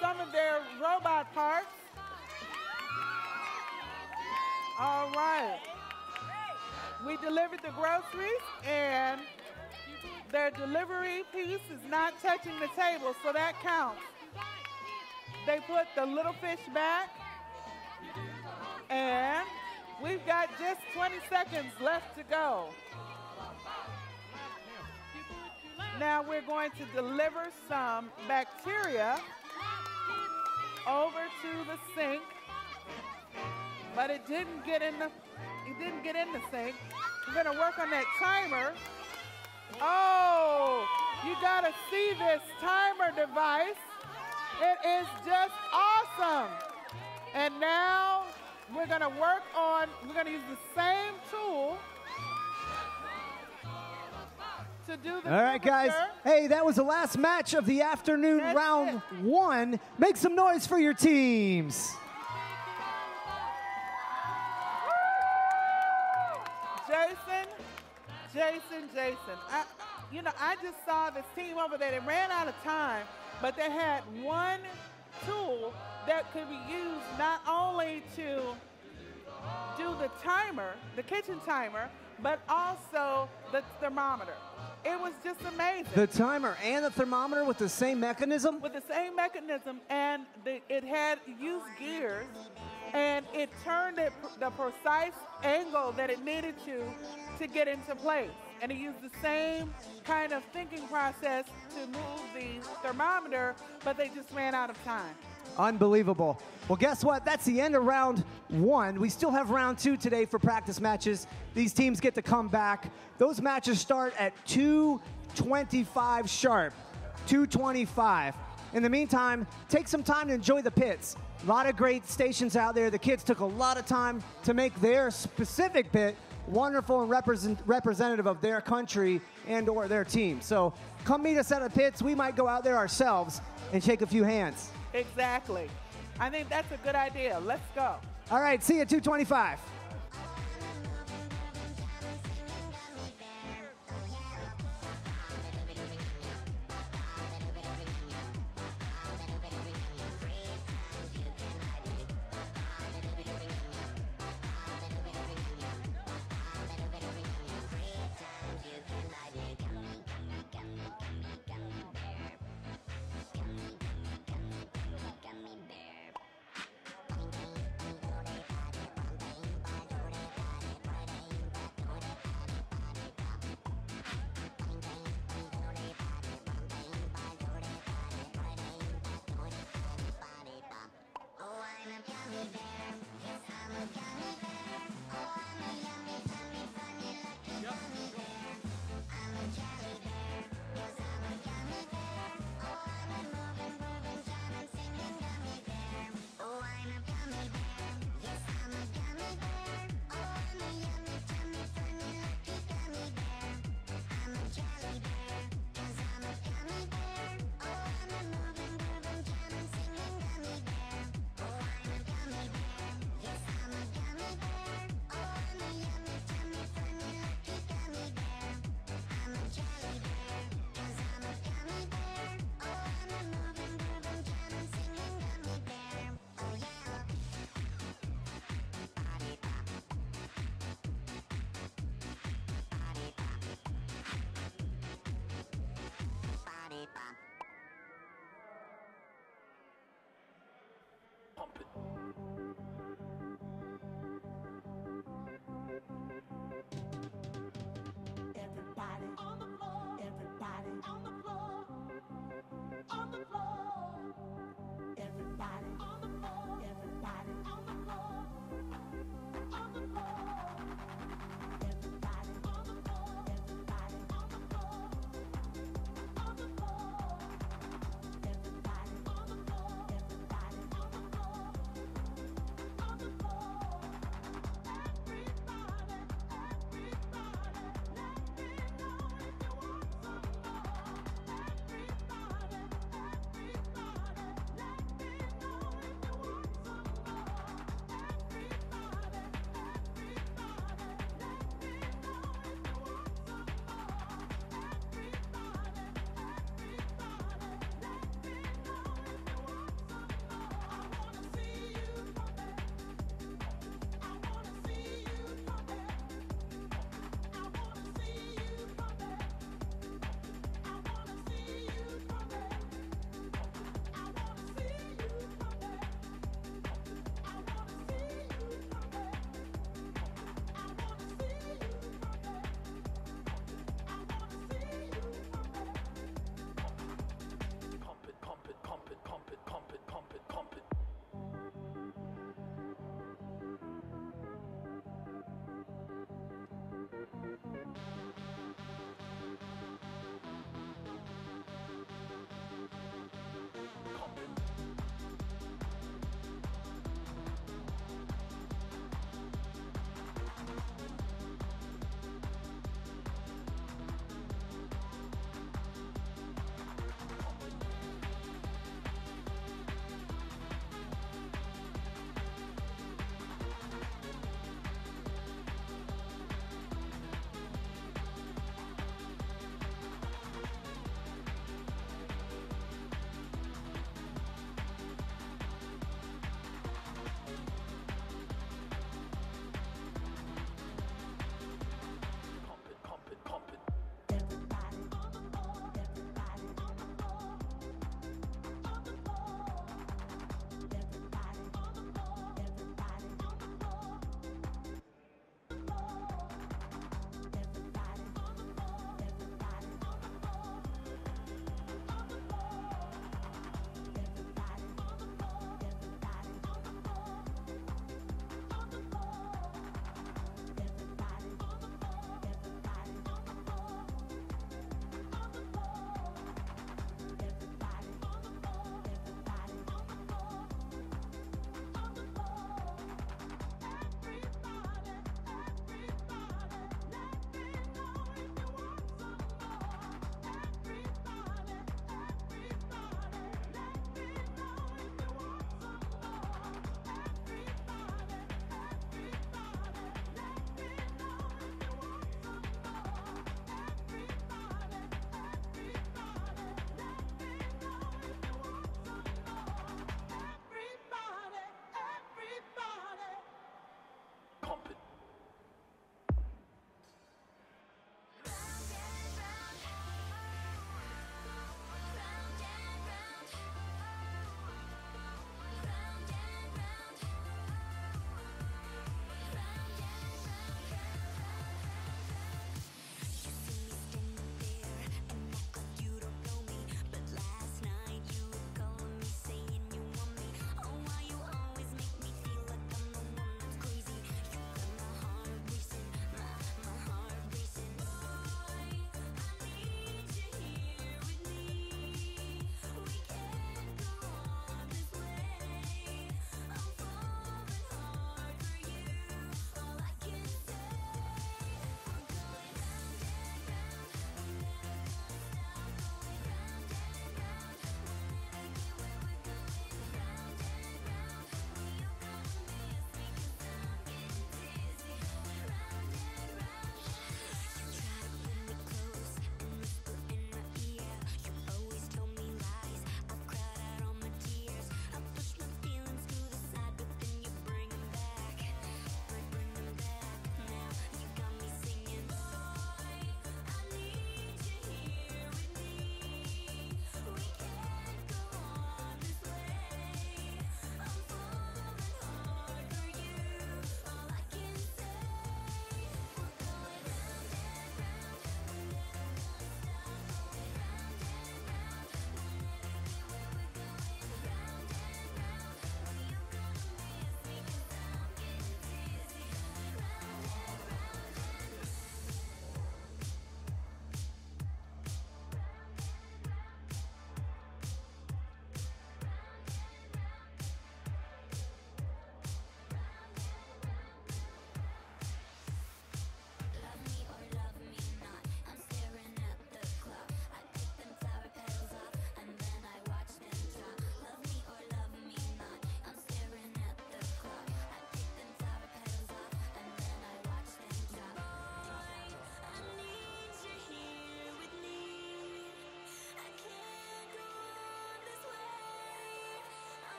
some of their robot parts. All right. We delivered the groceries, and their delivery piece is not touching the table, so that counts. They put the little fish back, and we've got just 20 seconds left to go. Now we're going to deliver some bacteria over to the sink, but it didn't get in the sink. We're going to work on that timer. Oh, you got to see this timer device. It is just awesome. And now we're going to use the same tool to do the All right, guys. Hey, that was the last match of the afternoon, That's round it. 1. Make some noise for your teams. Jason. I just saw this team over there. They ran out of time, but they had one tool that could be used not only to do the timer, the kitchen timer, but also the thermometer. It was just amazing. The timer and the thermometer with the same mechanism? With the same mechanism, and it had used gears, and it turned it the precise angle that it needed to get into place. And it used the same kind of thinking process to move the thermometer, but they just ran out of time. Unbelievable. Well, guess what? That's the end of round one. We still have round two today for practice matches. These teams get to come back. Those matches start at 2:25 sharp. 2:25. In the meantime, take some time to enjoy the pits. A lot of great stations out there. The kids took a lot of time to make their specific pit wonderful and representative of their country and or their team. So come meet us at the pits. We might go out there ourselves and shake a few hands. Exactly. I think that's a good idea. Let's go. All right, see you at 2:25.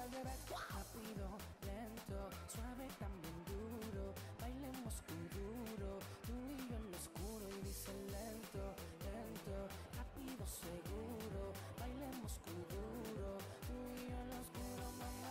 al revés, rápido, lento, suave, también duro. Bailemos muy duro, tú y yo en lo oscuro. Y dice lento, lento, rápido, seguro. Bailemos muy duro, tú y yo en lo oscuro, mamá.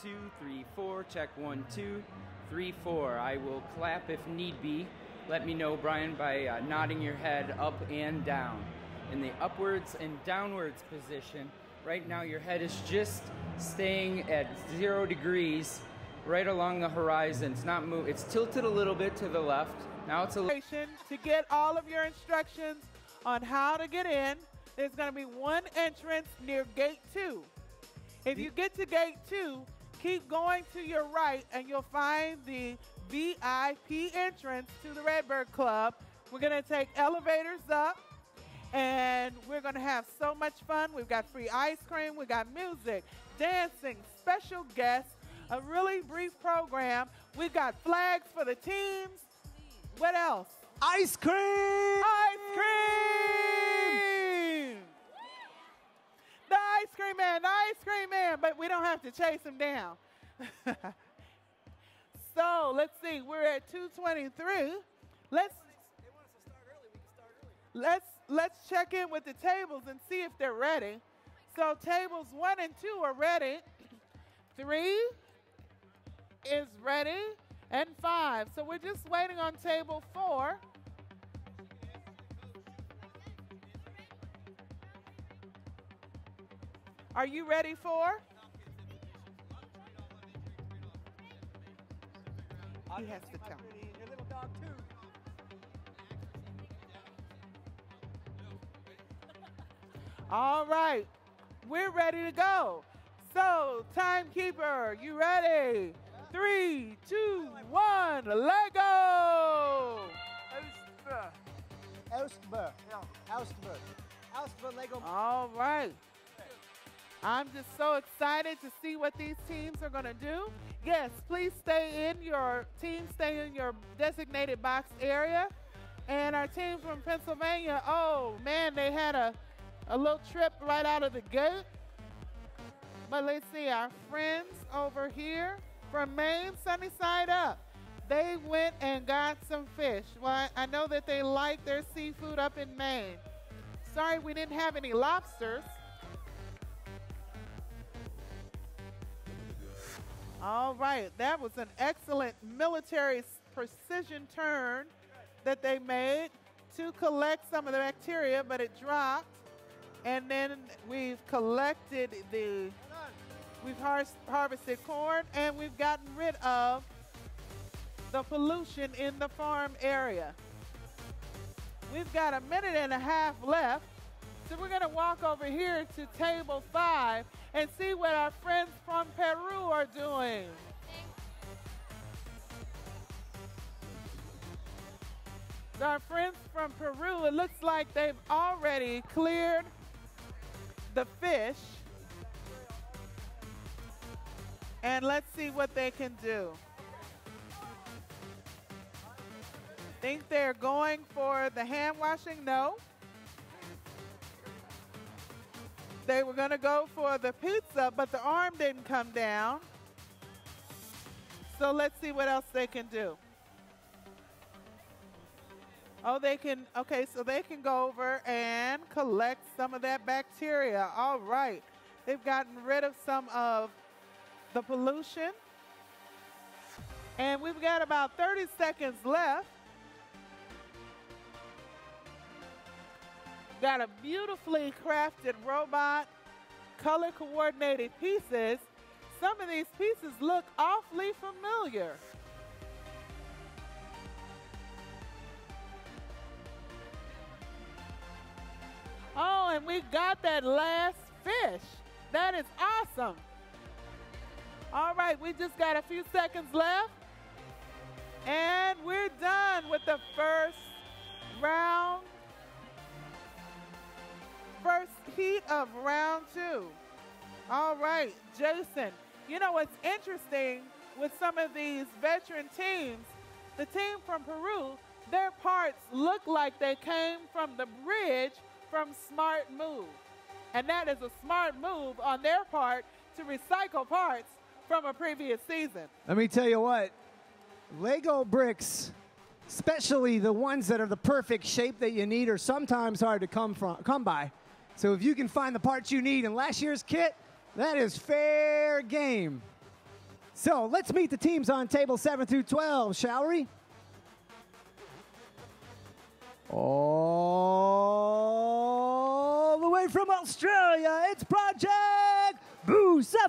2, 3, 4. Check 1, 2, 3, 4. I will clap if need be. Let me know, Brian, by nodding your head up and down. In the upwards and downwards position, right now your head is just staying at 0 degrees right along the horizon. It's not moving. It's tilted a little bit to the left. Now it's a little. To get all of your instructions on how to get in, there's going to be one entrance near gate 2. If you get to gate 2, keep going to your right and you'll find the VIP entrance to the Redbird Club. We're going to take elevators up and we're going to have so much fun. We've got free ice cream, we've got music, dancing, special guests, a really brief program. We've got flags for the teams. What else? Ice cream! Ice cream! The ice cream man, the ice cream man, but we don't have to chase him down. So let's see, we're at 2:23. Let's check in with the tables and see if they're ready. So tables 1 and 2 are ready. 3 is ready, and 5. So we're just waiting on table 4. Are you ready, 4? He has to tell me. All right, we're ready to go. So, timekeeper, you ready? 3, 2, 1, let go! All right. I'm just so excited to see what these teams are going to do. Yes, please stay in your designated box area. And our team from Pennsylvania, oh man, they had a little trip right out of the gate. But let's see, our friends over here from Maine, sunny side up, they went and got some fish. Well, I know that they like their seafood up in Maine. Sorry we didn't have any lobsters. All right, that was an excellent military precision turn that they made to collect some of the bacteria, but it dropped. And then we've collected we've harvested corn, and we've gotten rid of the pollution in the farm area. We've got a minute and a half left, so we're going to walk over here to table 5 and see what our friends from Peru are doing. So our friends from Peru, it looks like they've already cleared the fish. And let's see what they can do. Think they're going for the hand washing? No. They were going to go for the pizza, but the arm didn't come down. So let's see what else they can do. Oh, they can, okay, so they can go over and collect some of that bacteria. All right. They've gotten rid of some of the pollution. And we've got about 30 seconds left. Got a beautifully crafted robot, color coordinated pieces. Some of these pieces look awfully familiar. Oh, and we got that last fish. That is awesome. All right, we just got a few seconds left. And we're done with the first round. First heat of round 2. All right, Jason, you know what's interesting with some of these veteran teams, the team from Peru, their parts look like they came from the bridge from Smart Move. And that is a smart move on their part to recycle parts from a previous season. Let me tell you what, Lego bricks, especially the ones that are the perfect shape that you need, are sometimes hard to come by. So if you can find the parts you need in last year's kit, that is fair game. So let's meet the teams on table 7 through 12, shall we? All the way from Australia, it's Project Bucephalus.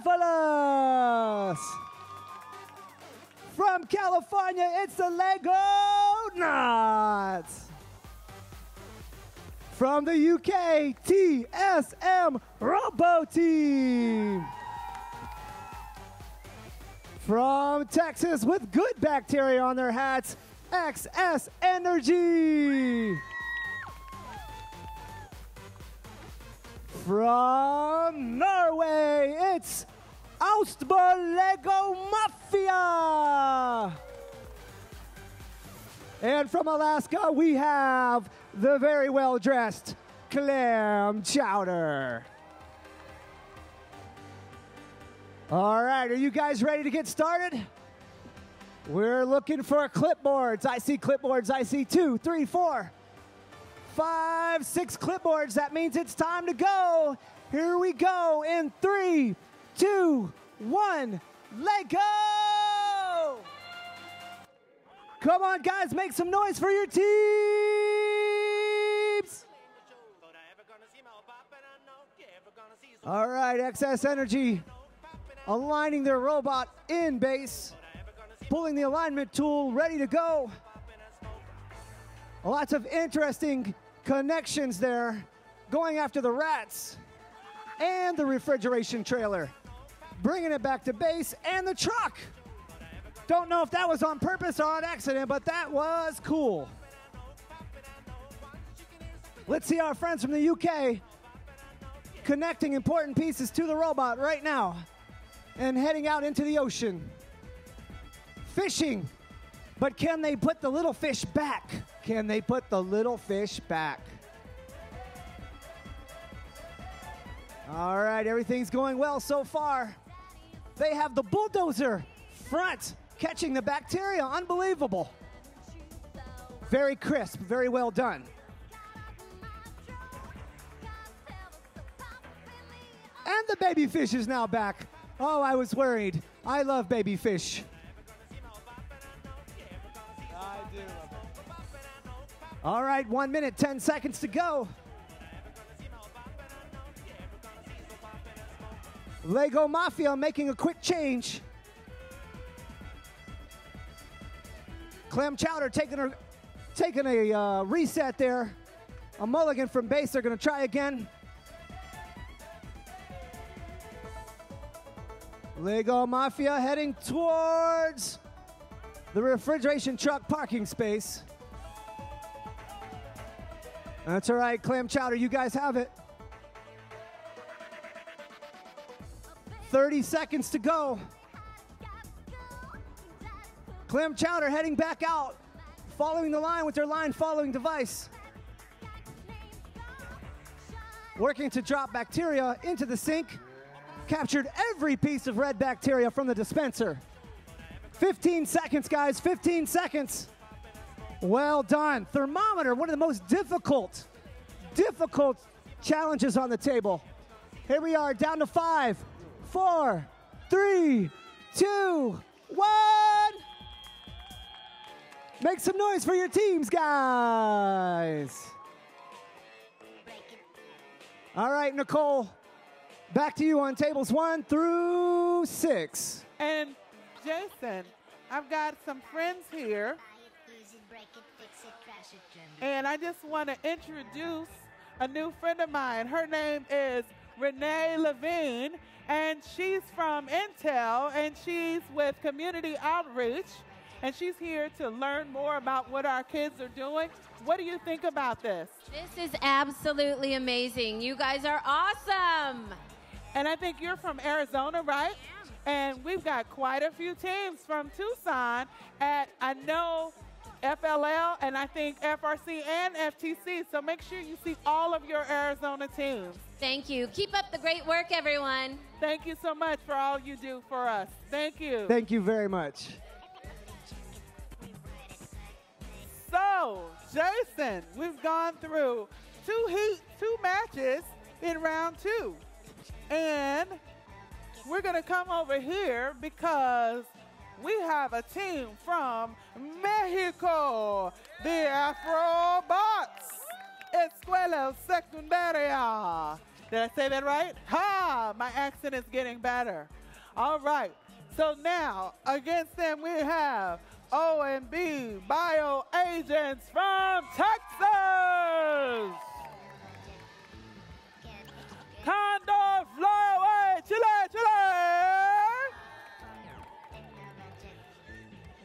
From California, it's the Lego Nuts. From the UK, TSM Robo Team. From Texas, with good bacteria on their hats, XS Energy. From Norway, it's Austbø Lego Mafia. And from Alaska, we have the very well-dressed Clam Chowder. All right, are you guys ready to get started? We're looking for clipboards. I see clipboards. I see 2, 3, 4, 5, 6 clipboards. That means it's time to go. Here we go in 3, 2, 1. Let go! Come on, guys, make some noise for your teams. All right, XS Energy aligning their robot in base, pulling the alignment tool, ready to go. Lots of interesting connections there, going after the rats and the refrigeration trailer, bringing it back to base, and the truck. Don't know if that was on purpose or on accident, but that was cool. Let's see our friends from the UK connecting important pieces to the robot right now and heading out into the ocean. Fishing, but can they put the little fish back? Can they put the little fish back? All right, everything's going well so far. They have the bulldozer front catching the bacteria. Unbelievable. Very crisp, very well done. And the baby fish is now back. Oh, I was worried. I love baby fish. I do. All right, 1 minute, 10 seconds to go. Lego Mafia making a quick change. Clam Chowder taking a reset there. A mulligan from base. They're going to try again. Lego Mafia heading towards the refrigeration truck parking space. That's all right, Clam Chowder, you guys have it. 30 seconds to go. Clam Chowder heading back out, following the line with their line following device. Working to drop bacteria into the sink. Captured every piece of red bacteria from the dispenser. 15 seconds, guys, 15 seconds. Well done. Thermometer, one of the most difficult challenges on the table. Here we are, down to 5, 4, 3, 2, 1. Make some noise for your teams, guys. All right, Nicole. Back to you on tables 1 through 6. And Jason, I've got some friends here. And I just want to introduce a new friend of mine. Her name is Renee Levine, and she's from Intel, and she's with Community Outreach, and she's here to learn more about what our kids are doing. What do you think about this? This is absolutely amazing. You guys are awesome. And I think you're from Arizona, right? And we've got quite a few teams from Tucson at, I know, FLL, and I think FRC and FTC. So make sure you see all of your Arizona teams. Thank you. Keep up the great work, everyone. Thank you so much for all you do for us. Thank you. Thank you very much. So, Jason, we've gone through two matches in round 2. And we're going to come over here because we have a team from Mexico, the Afrobots, Escuela Secundaria. Did I say that right? Ha! My accent is getting better. All right. So now, against them, we have O&B Bio Agents from Texas. Condor, fly away, Chile, Chile.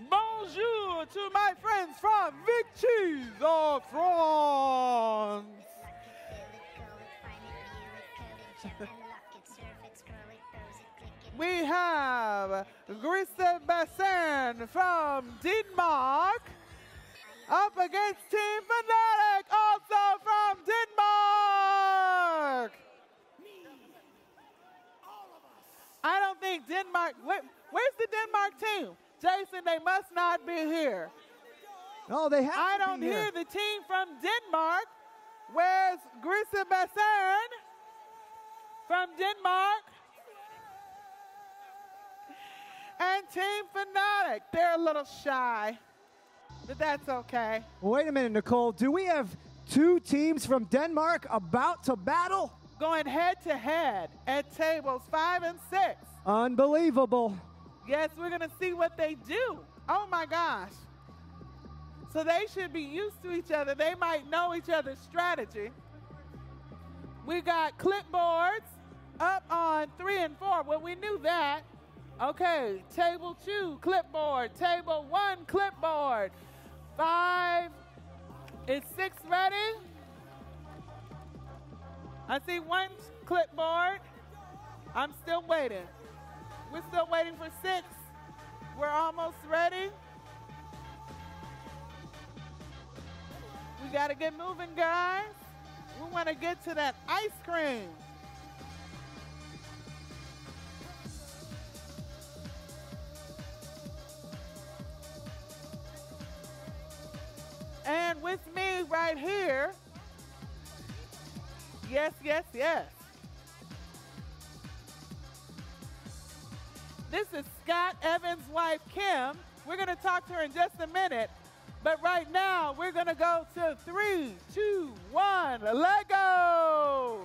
Bonjour to my friends from Vic Cheese of France. We have Grise Bassin from Denmark up against Team Fanatic, also from Denmark. I don't think Denmark, where's the Denmark team? Jason, they must not be here. Oh, they have I to don't be here. hear the team from Denmark. Where's Grise Bassin from Denmark? And Team Fanatic, they're a little shy, but that's okay. Wait a minute, Nicole. Do we have two teams from Denmark about to battle? Going head to head at tables 5 and 6. Unbelievable. Yes, we're going to see what they do. Oh my gosh. So they should be used to each other. They might know each other's strategy. We got clipboards up on 3 and 4. Well, we knew that. Okay, table 2, clipboard. Table 1, clipboard. 5, is 6 ready? I see 1 clipboard. I'm still waiting. We're still waiting for 6. We're almost ready. We got to get moving, guys. We want to get to that ice cream. And with me right here, yes, yes, yes. This is Scott Evans' wife, Kim. We're going to talk to her in just a minute. But right now, we're going to go to 3, 2, 1, let go.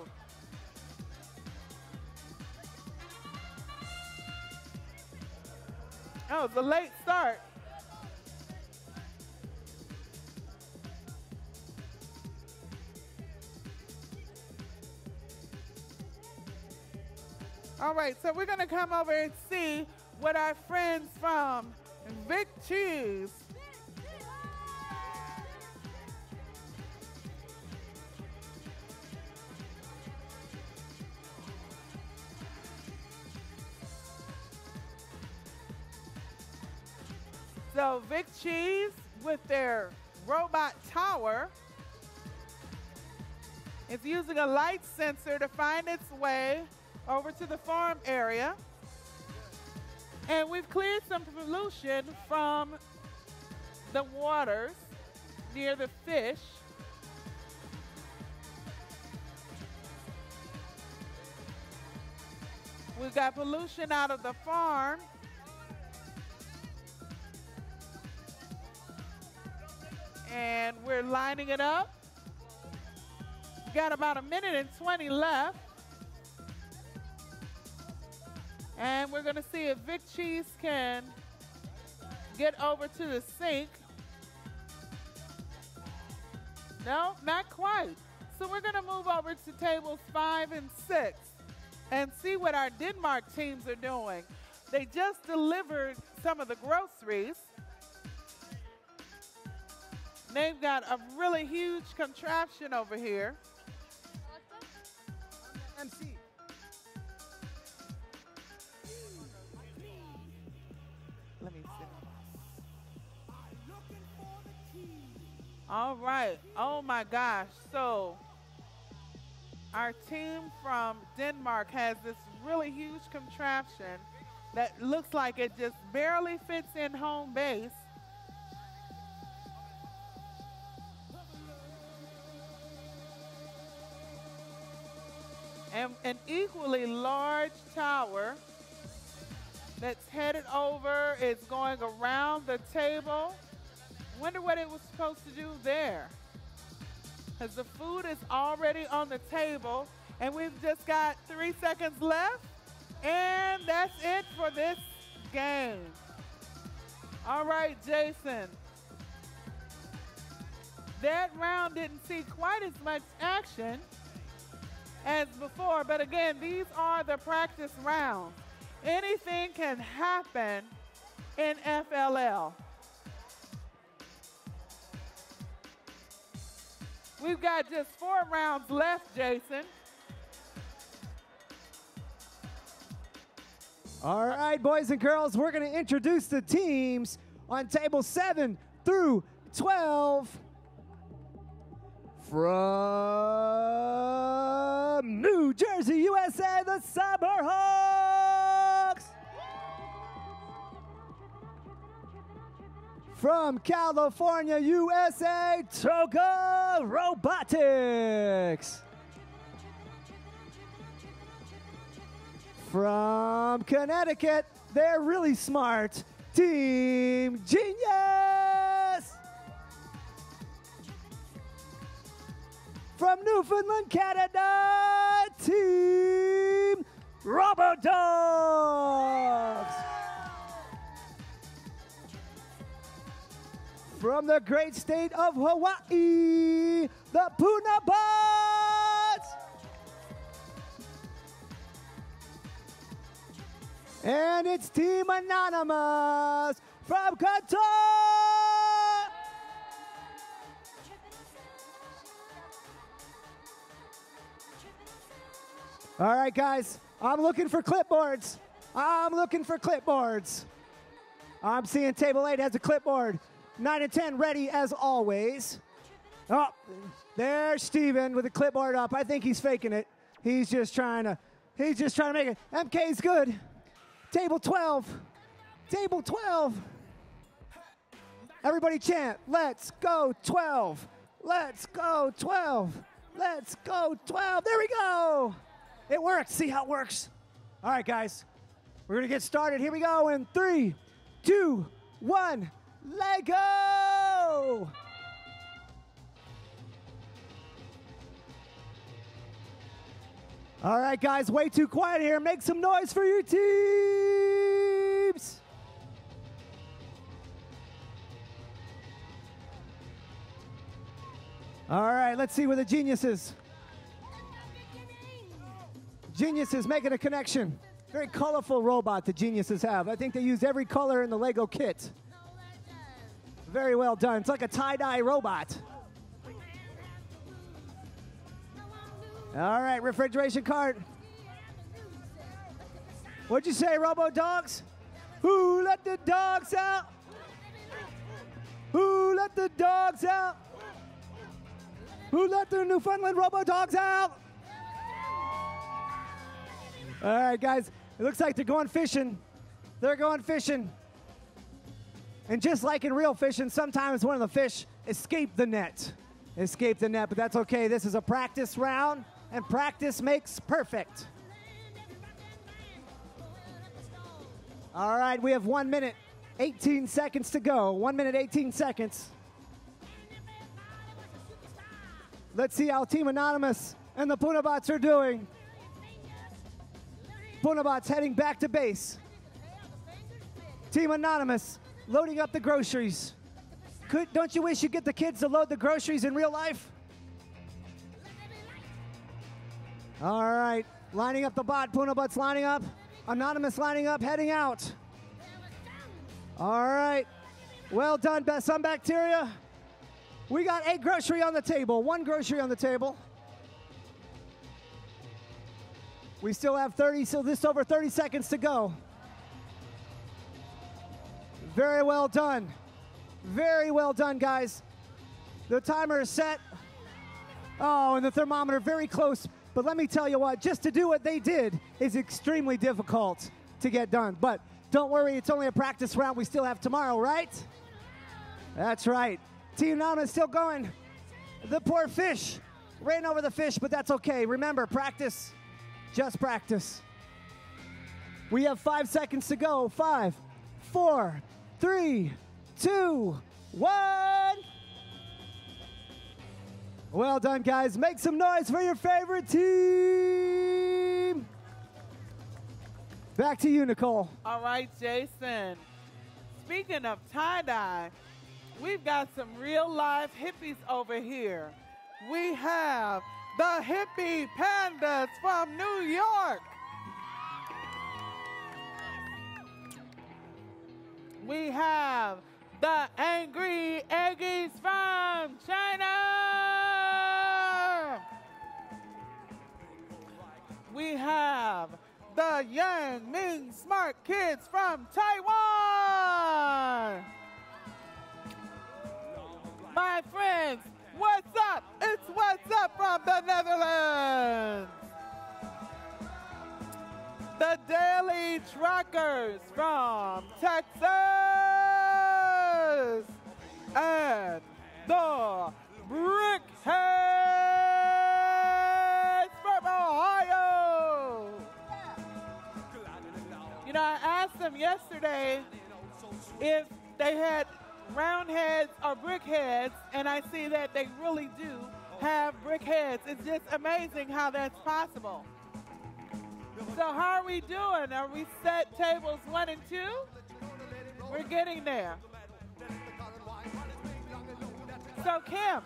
Oh, it's a late start. All right, so we're going to come over and see what our friends from Vic Cheese. So Vic Cheese with their robot tower is using a light sensor to find its way over to the farm area. And we've cleared some pollution from the waters near the fish. We've got pollution out of the farm. And we're lining it up. We've got about 1:20 left. And we're going to see if Vic Cheese can get over to the sink. No, not quite. So we're going to move over to tables 5 and 6 and see what our Denmark teams are doing. They just delivered some of the groceries. They've got a really huge contraption over here. MC. Let me see. All right. Oh my gosh. So our team from Denmark has this really huge contraption that looks like it just barely fits in home base. And an equally large tower headed over. It's going around the table. Wonder what it was supposed to do there. Because the food is already on the table, and we've just got 3 seconds left. And that's it for this game. All right, Jason. That round didn't see quite as much action as before, but again, these are the practice rounds. Anything can happen in FLL. We've got just 4 rounds left, Jason. All right, boys and girls, we're going to introduce the teams on table 7 through 12 from New Jersey, USA, the Cyberhawks. From California, USA, Toga Robotics. From Connecticut, they're really smart, Team Genius. From Newfoundland, Canada, Team Robodogs. From the great state of Hawaii, the Punabots. And it's Team Anonymous from Qatar. All right, guys, I'm looking for clipboards. I'm seeing table 8 has a clipboard. 9 and 10 ready as always. Oh, there's Steven with the clipboard up. I think he's faking it. He's just trying to make it. MK's good. Table 12. Everybody chant, let's go 12. Let's go 12. Let's go 12. There we go. It works. See how it works? All right, guys. We're going to get started. Here we go in 3, 2, 1. Let go. All right, guys. Way too quiet here. Make some noise for your teams. All right, let's see where the geniuses. Geniuses making a connection. Very colorful robot the geniuses have. I think they used every color in the Lego kit. Very well done. It's like a tie-dye robot. All right, refrigeration cart. What'd you say, Robo Dogs? Who let the dogs out? Who let the dogs out? Who let the Newfoundland Robo Dogs out? All right, guys, it looks like they're going fishing. They're going fishing. And just like in real fishing, sometimes one of the fish escape the net. Escape the net, but that's okay. This is a practice round, and practice makes perfect. All right, we have 1 minute, 18 seconds to go. 1 minute, 18 seconds. Let's see how Team Anonymous and the Punabots are doing. Punabots heading back to base. Team Anonymous loading up the groceries. Don't you wish you get the kids to load the groceries in real life? All right, lining up the bot. Punabots lining up. Anonymous lining up, heading out. All right, well done, Sun Bacteria. We got a grocery on the table, 1 grocery on the table. We still have 30, so this over 30 seconds to go. Very well done. Very well done, guys. The timer is set. Oh, and the thermometer very close. But let me tell you what, just to do what they did is extremely difficult to get done. But don't worry, it's only a practice round. We still have tomorrow, right? That's right. Team Anonymous still going. The poor fish ran over the fish, but that's okay. Remember, practice. Just practice. We have 5 seconds to go. 5, 4, 3, 2, 1. Well done, guys. Make some noise for your favorite team. Back to you, Nicole. All right, Jason. Speaking of tie-dye, we've got some real-life hippies over here. We have the Hippie Pandas from New York. We have the Angry Aggies from China. We have the Yang Ming Smart Kids from Taiwan. My friends, what's up? It's What's Up from the Netherlands. The Daily Truckers from Texas. And the Brickheads from Ohio. You know, I asked them yesterday if they had round heads or brick heads, and I see that they really do have brick heads. It's just amazing how that's possible. So how are we doing? Are we set tables 1 and 2? We're getting there. So Kim,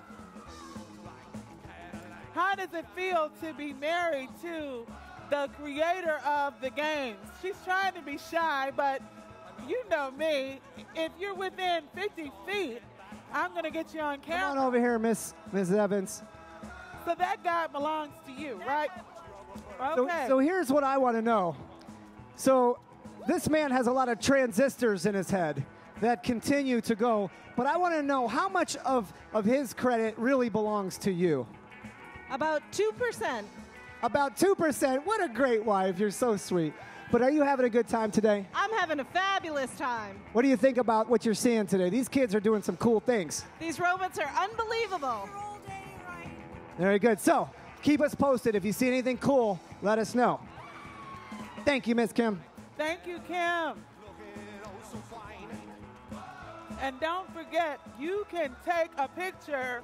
how does it feel to be married to the creator of the games? She's trying to be shy, but you know me. If you're within 50 feet, I'm going to get you on camera. Come on over here, Miss Evans. So that guy belongs to you, right? Okay. So here's what I want to know. So this man has a lot of transistors in his head that continue to go, but I want to know how much of his credit really belongs to you. About 2%. About 2%. What a great wife. You're so sweet. But are you having a good time today? I'm having a fabulous time. What do you think about what you're seeing today? These kids are doing some cool things. These robots are unbelievable. Very good. So keep us posted. If you see anything cool, let us know. Thank you, Miss Kim. Thank you, Kim. And don't forget, you can take a picture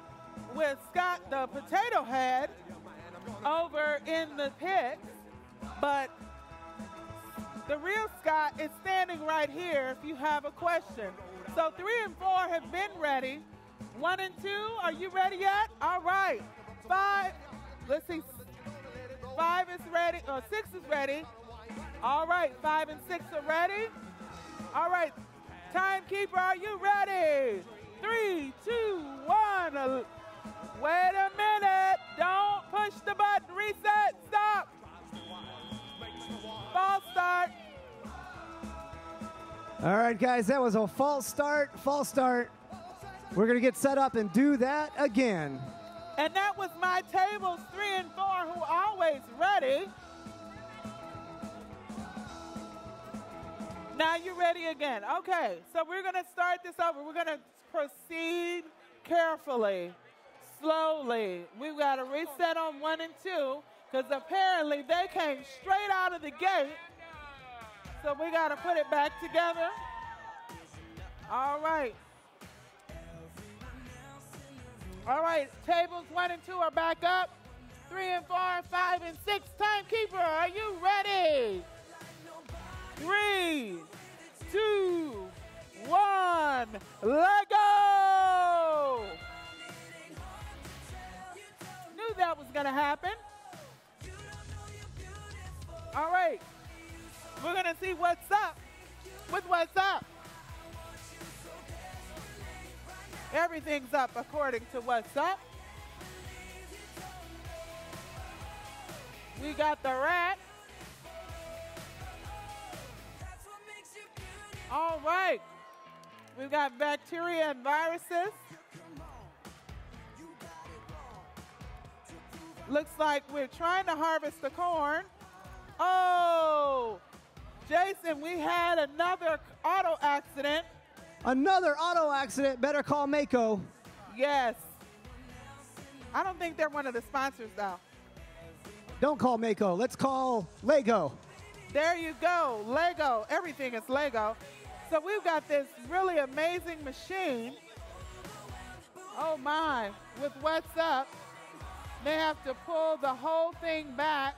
with Scott the Potato Head over in the pits, but the real Scott is standing right here if you have a question. So 3 and 4 have been ready. 1 and 2, are you ready yet? All right. 5, let's see. 5 is ready, or 6 is ready. All right, 5 and 6 are ready. All right, timekeeper, are you ready? 3, 2, 1. Wait a minute. Don't push the button. Reset. Stop. False start. All right, guys, that was a false start. False start. We're going to get set up and do that again. And that was my tables 3 and 4 who are always ready. Now you're ready again. Okay, so we're going to start this over. We're going to proceed carefully, slowly. We've got to reset on 1 and 2 because apparently they came straight out of the gate. So we got to put it back together. All right. All right, tables 1 and 2 are back up. 3 and 4, 5 and 6. Timekeeper, are you ready? 3, 2, 1, let go! Knew that was gonna happen. All right, we're gonna see what's up with What's Up. Everything's up according to What's Up. We got the rat. All right. We've got bacteria and viruses. Looks like we're trying to harvest the corn. Oh, Jason, we had another auto accident. Another auto accident. Better call Mako. Yes. I don't think they're one of the sponsors, though. Don't call Mako. Let's call Lego. There you go, Lego. Everything is Lego. So we've got this really amazing machine. Oh my, with what's up, they have to pull the whole thing back.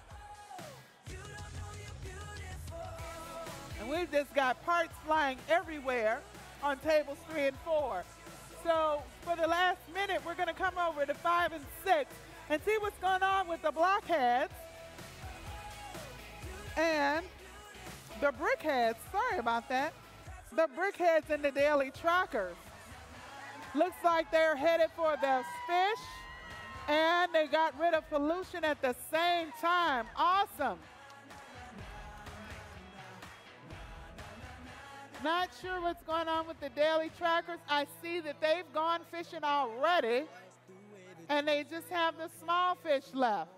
And we've just got parts flying everywhere on tables 3 and 4. So for the last minute, we're gonna come over to 5 and 6 and see what's going on with the blockheads and the brickheads. Sorry about that. The brickheads and the daily trackers. Looks like they're headed for the fish, and they got rid of pollution at the same time. Awesome. Not sure what's going on with the daily trackers. I see that they've gone fishing already, and they just have the small fish left.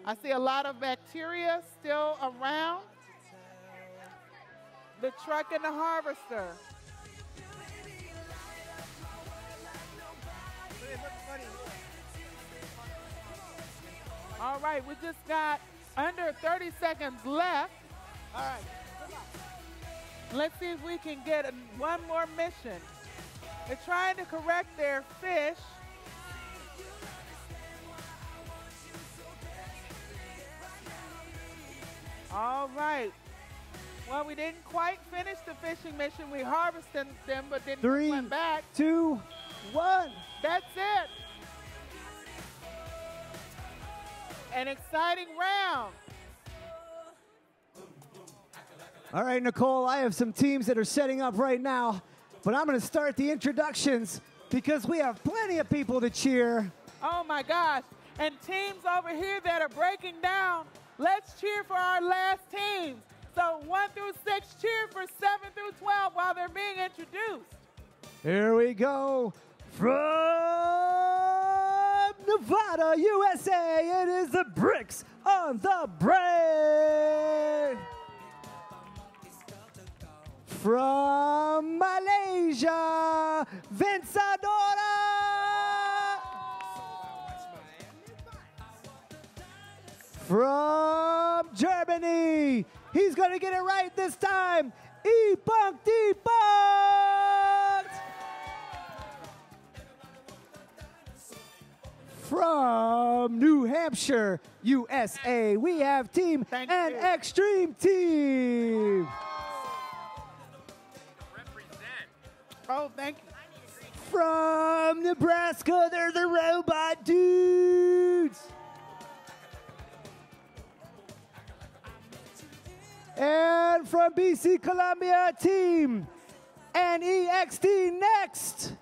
I see a lot of bacteria still around. The truck and the harvester. All right, we just got under 30 seconds left. All right. Let's see if we can get one more mission. They're trying to correct their fish. All right. Well, we didn't quite finish the fishing mission. We harvested them, but then we went back. 3, 2, 1. That's it. An exciting round. All right, Nicole, I have some teams that are setting up right now, but I'm going to start the introductions because we have plenty of people to cheer. Oh, my gosh. And teams over here that are breaking down, let's cheer for our last teams. So 1 through 6, cheer for 7 through 12 while they're being introduced. Here we go. From Nevada, USA, it is the Bricks on the Brain. From Malaysia, Vencedora. From Germany, he's going to get it right this time. E-Punk Debunked. From New Hampshire, USA, we have Team and Extreme Team. Oh, thank you. From Nebraska, they're the Robot Dudes. And from BC Columbia, Team NEXT Next.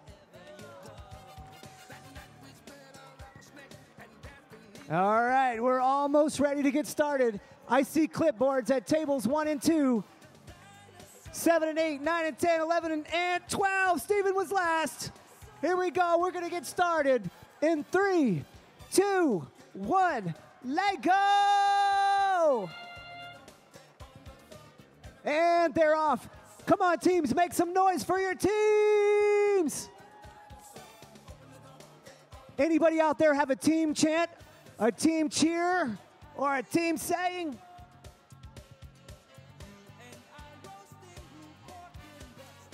All right, we're almost ready to get started. I see clipboards at tables 1 and 2. 7 and 8, 9 and 10, 11 and 12. Steven was last. Here we go. We're going to get started in 3, 2, 1. Let go! And they're off. Come on, teams. Make some noise for your teams. Anybody out there have a team chant, a team cheer, or a team saying?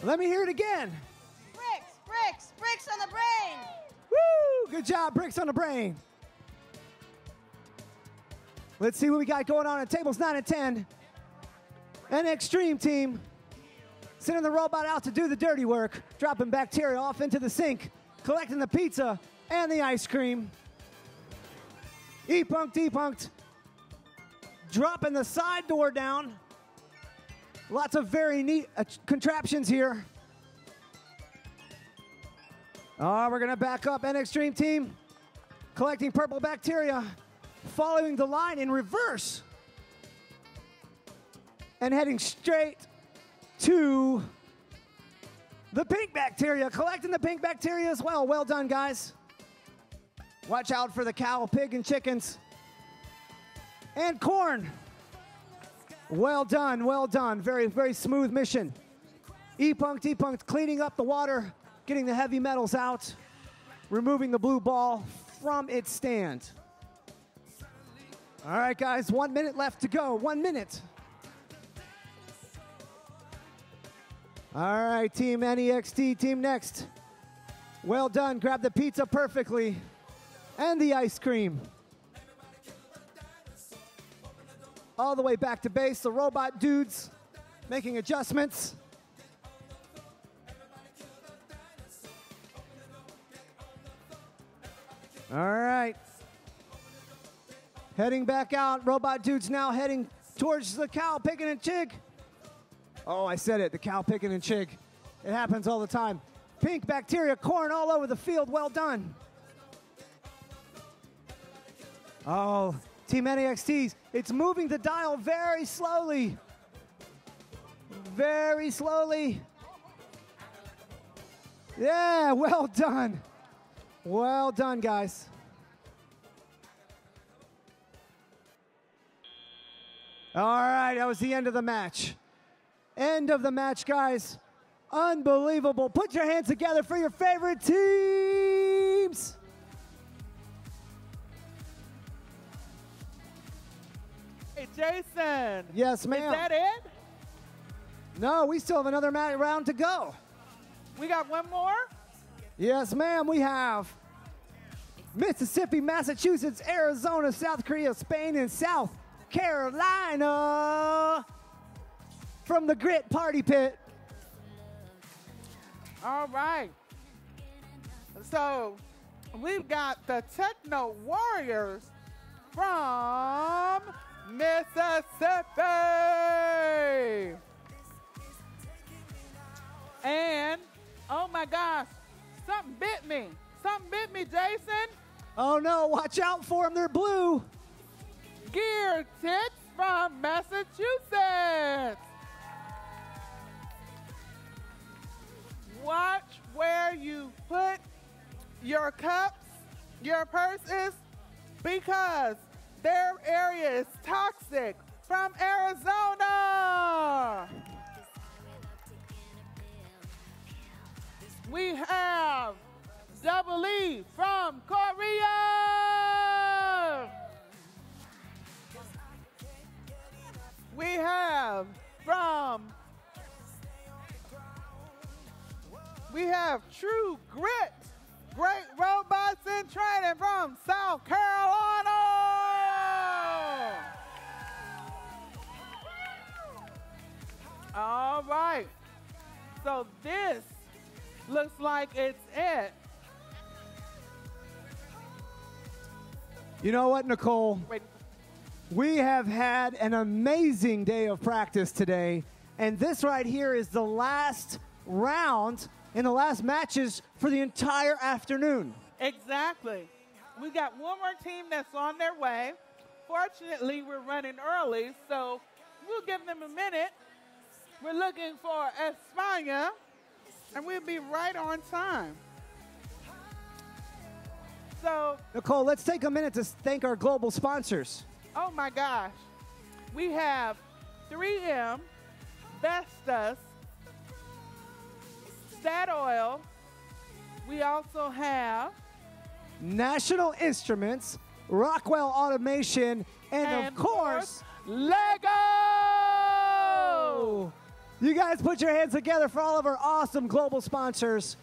Let me hear it again. Bricks, bricks, bricks on the brain. Woo! Good job, Bricks on the Brain. Let's see what we got going on at tables 9 and 10. An Extreme Team sending the robot out to do the dirty work, dropping bacteria off into the sink, collecting the pizza and the ice cream. E-Punk Debunked dropping the side door down. Lots of very neat contraptions here. Oh, we're going to back up. An Extreme Team collecting purple bacteria, following the line in reverse, and heading straight to the pink bacteria, collecting the pink bacteria as well. Well done, guys. Watch out for the cow, pig, and chickens. And corn. Well done, well done. Very, very smooth mission. E-Punk Debunked cleaning up the water, getting the heavy metals out, removing the blue ball from its stand. All right, guys, 1 minute left to go. 1 minute. All right, Team NEXT, team next. Well done. Grab the pizza perfectly and the ice cream. All the way back to base. The robot dudes making adjustments. All right. Heading back out. Robot dudes now heading towards the cow picking and chig. Oh, I said it. The cow picking and chig. It happens all the time. Pink bacteria, corn all over the field. Well done. Oh, Team NEXTs. It's moving the dial very slowly. Very slowly. Yeah, well done. Well done, guys. All right, that was the end of the match. End of the match, guys. Unbelievable. Put your hands together for your favorite teams. Hey, Jason. Yes, ma'am. Is that it? No, we still have another round to go. We got one more? Yes, ma'am, we have Mississippi, Massachusetts, Arizona, South Korea, Spain, and South Carolina from the Grit Party Pit. All right. So we've got the Techno Warriors from Mississippi. And, oh my gosh, something bit me. Something bit me, Jason. Oh no, watch out for them, they're blue. Gear Tits from Massachusetts. Watch where you put your cups, your purses, because their area is toxic from Arizona. We have Double E from Korea. We have True Grit, Great Robots in Training from South Carolina. All right, so this looks like it's it. You know what, Nicole? Wait. We have had an amazing day of practice today, and this right here is the last round in the last matches for the entire afternoon. Exactly. We got one more team that's on their way. Fortunately, we're running early, so we'll give them a minute. We're looking for España, and we'll be right on time. So, Nicole, let's take a minute to thank our global sponsors. oh my gosh. We have 3M, Vestas, Statoil. We also have National Instruments, Rockwell Automation, and of course, Lego! you guys put your hands together for all of our awesome global sponsors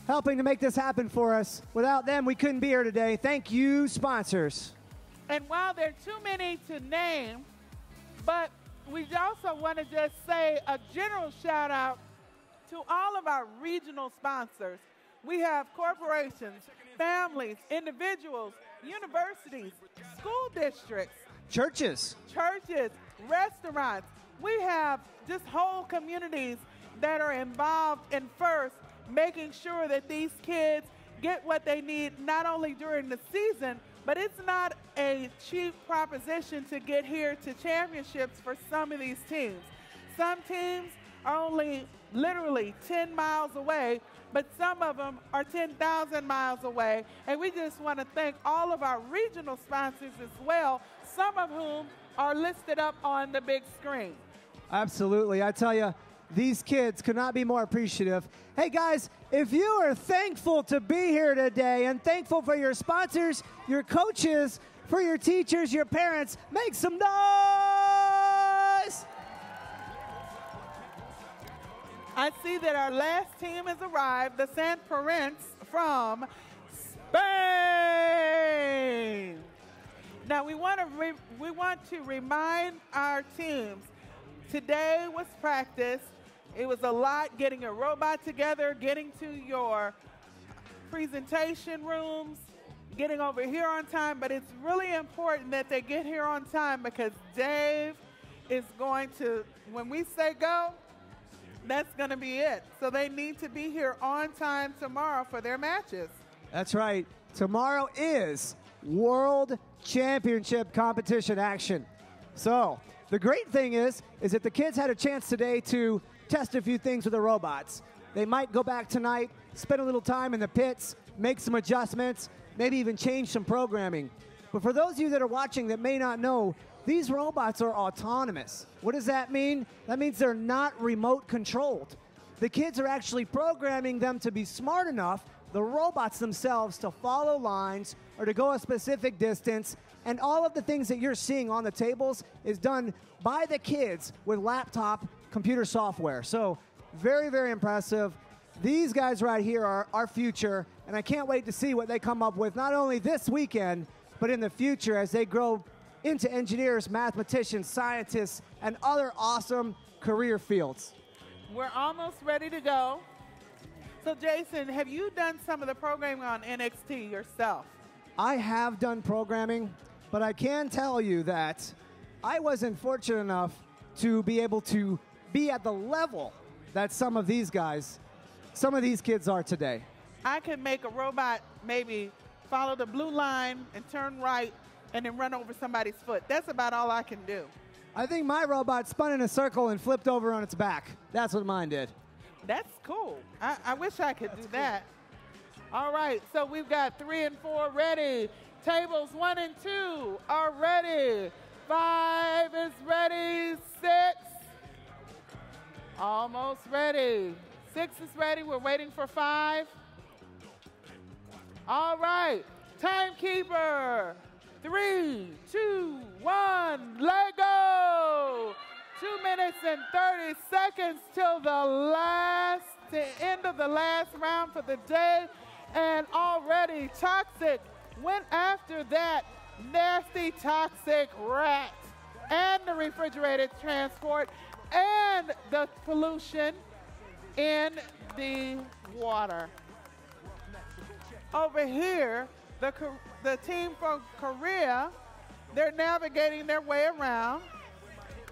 helping to make this happen for us. Without them, we couldn't be here today. Thank you, sponsors. And while there are too many to name, but we also want to just say a general shout out to all of our regional sponsors. We have corporations, families, individuals, universities, school districts, Churches. restaurants. We have just whole communities that are involved in first making sure that these kids get what they need not only during the season, but it's not a cheap proposition to get here to championships for some of these teams. Some teams are only literally 10 miles away, but some of them are 10,000 miles away. And we just want to thank all of our regional sponsors as well, some of whom are listed up on the big screen. Absolutely. I tell you, these kids could not be more appreciative. Hey, guys, if you are thankful to be here today and thankful for your sponsors, your coaches, for your teachers, your parents, make some noise! I see that our last team has arrived, the San Parents from Spain. Now we want to remind our teams, today was practice. It was a lot getting a robot together, getting to your presentation rooms, getting over here on time, but it's really important that they get here on time because Dave is going to, when we say go, that's going to be it. So they need to be here on time tomorrow for their matches. That's right. Tomorrow is World Championship competition action. So the great thing is that the kids had a chance today to test a few things with the robots. They might go back tonight, spend a little time in the pits, make some adjustments, maybe even change some programming. But for those of you that are watching that may not know, these robots are autonomous. What does that mean? That means they're not remote controlled. The kids are actually programming them to be smart enough, the robots themselves, to follow lines or to go a specific distance. And all of the things that you're seeing on the tables is done by the kids with laptop computer software. So very, very impressive. These guys right here are our future, and I can't wait to see what they come up with, not only this weekend, but in the future as they grow into engineers, mathematicians, scientists, and other awesome career fields. We're almost ready to go. So Jason, have you done some of the programming on NXT yourself? I have done programming, but I can tell you that I wasn't fortunate enough to be able to be at the level that some of these kids are today. I can make a robot maybe follow the blue line and turn right and then run over somebody's foot. That's about all I can do. I think my robot spun in a circle and flipped over on its back. That's what mine did. That's cool. I wish I could do that. All right, so we've got 3 and 4 ready. Tables 1 and 2 are ready. 5 is ready. 6. Almost ready. 6 is ready. We're waiting for 5. All right. Timekeeper. 3, 2, 1. Let go. 2 minutes and 30 seconds till the end of the last round for the day. And already Toxic went after that nasty toxic rat and the refrigerated transport and the pollution in the water. Over here, the team from Korea, they're navigating their way around,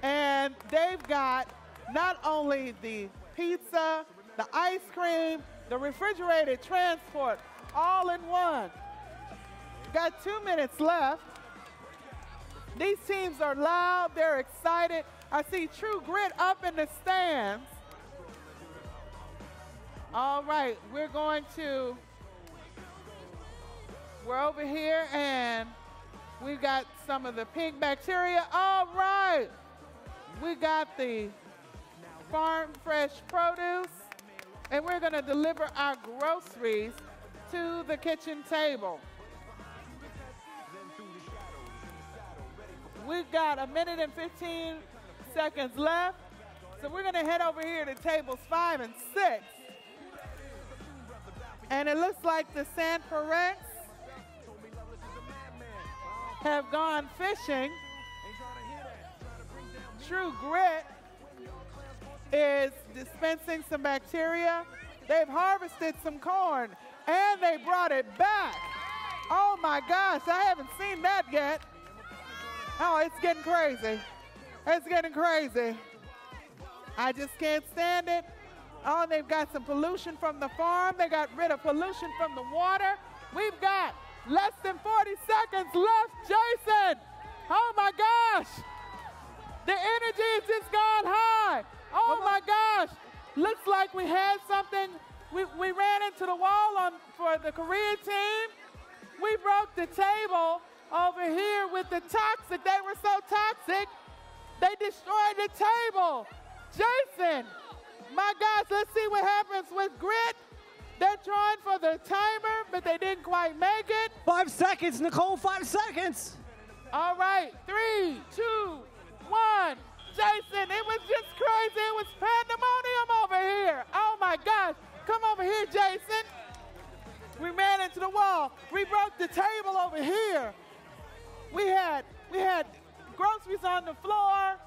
and they've got not only the pizza, the ice cream, the refrigerated transport, all in one. Got 2 minutes left. These teams are loud, they're excited. I see True Grit up in the stands. All right, we're over here and we've got some of the pink bacteria. All right, we got the farm fresh produce and we're gonna deliver our groceries to the kitchen table. We've got 1 minute and 15 seconds left. So we're gonna head over here to tables 5 and 6. And it looks like the San Parents have gone fishing. True Grit is dispensing some bacteria. They've harvested some corn and they brought it back. Oh my gosh, I haven't seen that yet. Oh, it's getting crazy. It's getting crazy. I just can't stand it. Oh, they've got some pollution from the farm. They got rid of pollution from the water. We've got less than 40 seconds left, Jason. Oh my gosh. The energy has just gone high. Oh my gosh. Looks like we had something. We ran into the wall for the Korea team. We broke the table over here with the toxic. They were so toxic, they destroyed the table. Jason, my gosh, let's see what happens with Grit. They're trying for the timer, but they didn't quite make it. 5 seconds, Nicole, 5 seconds. All right, 3, 2, 1. Jason, it was just crazy. It was pandemonium over here. Oh my gosh. Come over here, Jason. We ran into the wall. We broke the table over here. We had groceries on the floor.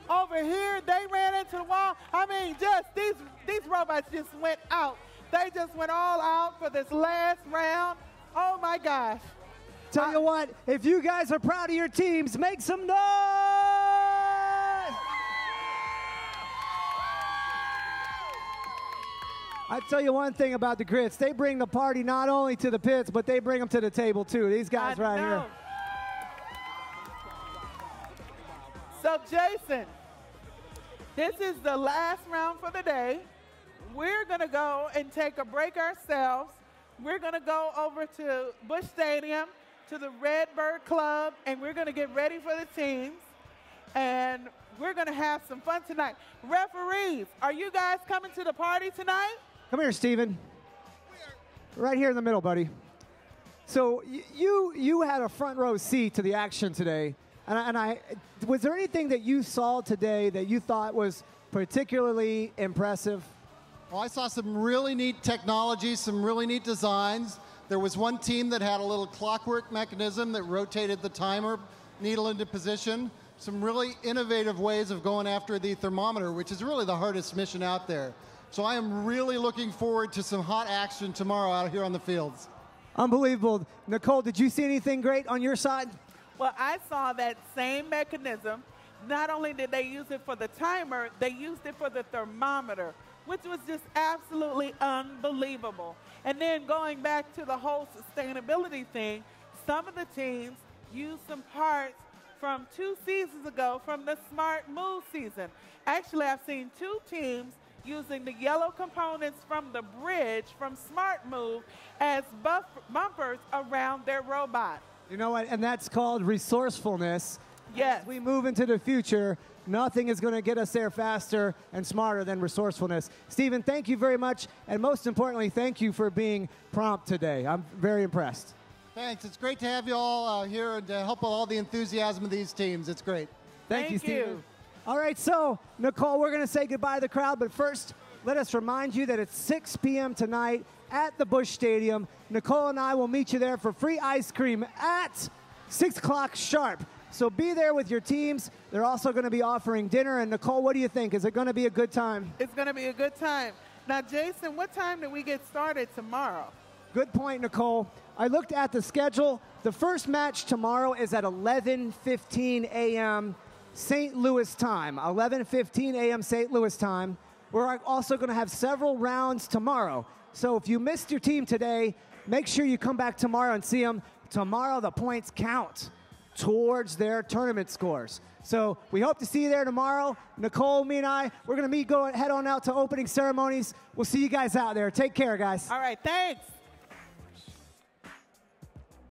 Over here, they ran into the wall. I mean, just these robots just went out. They just went all out for this last round. Oh my gosh. Tell you what, if you guys are proud of your teams, make some noise! I tell you one thing about the Grits. They bring the party not only to the pits, but they bring them to the table too. These guys right here. So, Jason, this is the last round for the day. We're going to go and take a break ourselves. We're going to go over to Busch Stadium, to the Redbird Club, and we're going to get ready for the teams. And we're going to have some fun tonight. Referees, are you guys coming to the party tonight? Come here, Steven. Right here in the middle, buddy. So you had a front row seat to the action today. And I was there anything that you saw today that you thought was particularly impressive? Well, I saw some really neat technology, some really neat designs. There was one team that had a little clockwork mechanism that rotated the timer needle into position. Some really innovative ways of going after the thermometer, which is really the hardest mission out there. So I am really looking forward to some hot action tomorrow out here on the fields. Unbelievable. Nicole, did you see anything great on your side? Well, I saw that same mechanism. Not only did they use it for the timer, they used it for the thermometer, which was just absolutely unbelievable. And then going back to the whole sustainability thing, some of the teams used some parts from 2 seasons ago from the Smart Move season. Actually, I've seen 2 teams using the yellow components from the bridge from Smart Move as bumpers around their robot. You know what? And that's called resourcefulness. Yes. As we move into the future, nothing is going to get us there faster and smarter than resourcefulness. Stephen, thank you very much. And most importantly, thank you for being prompt today. I'm very impressed. Thanks. It's great to have you all here and to help with all the enthusiasm of these teams. It's great. Thank you, Stephen. All right, so, Nicole, we're going to say goodbye to the crowd, but first, let us remind you that it's 6 p.m. tonight at the Busch Stadium. Nicole and I will meet you there for free ice cream at 6 o'clock sharp. So be there with your teams. They're also going to be offering dinner. And, Nicole, what do you think? Is it going to be a good time? It's going to be a good time. Now, Jason, what time do we get started tomorrow? Good point, Nicole. I looked at the schedule. The first match tomorrow is at 11:15 a.m. St. Louis time, 11:15 a.m. St. Louis time. We're also going to have several rounds tomorrow. So if you missed your team today, make sure you come back tomorrow and see them. Tomorrow, the points count towards their tournament scores. So we hope to see you there tomorrow. Nicole, me and I, we're going to head on out to opening ceremonies. We'll see you guys out there. Take care, guys. All right, thanks.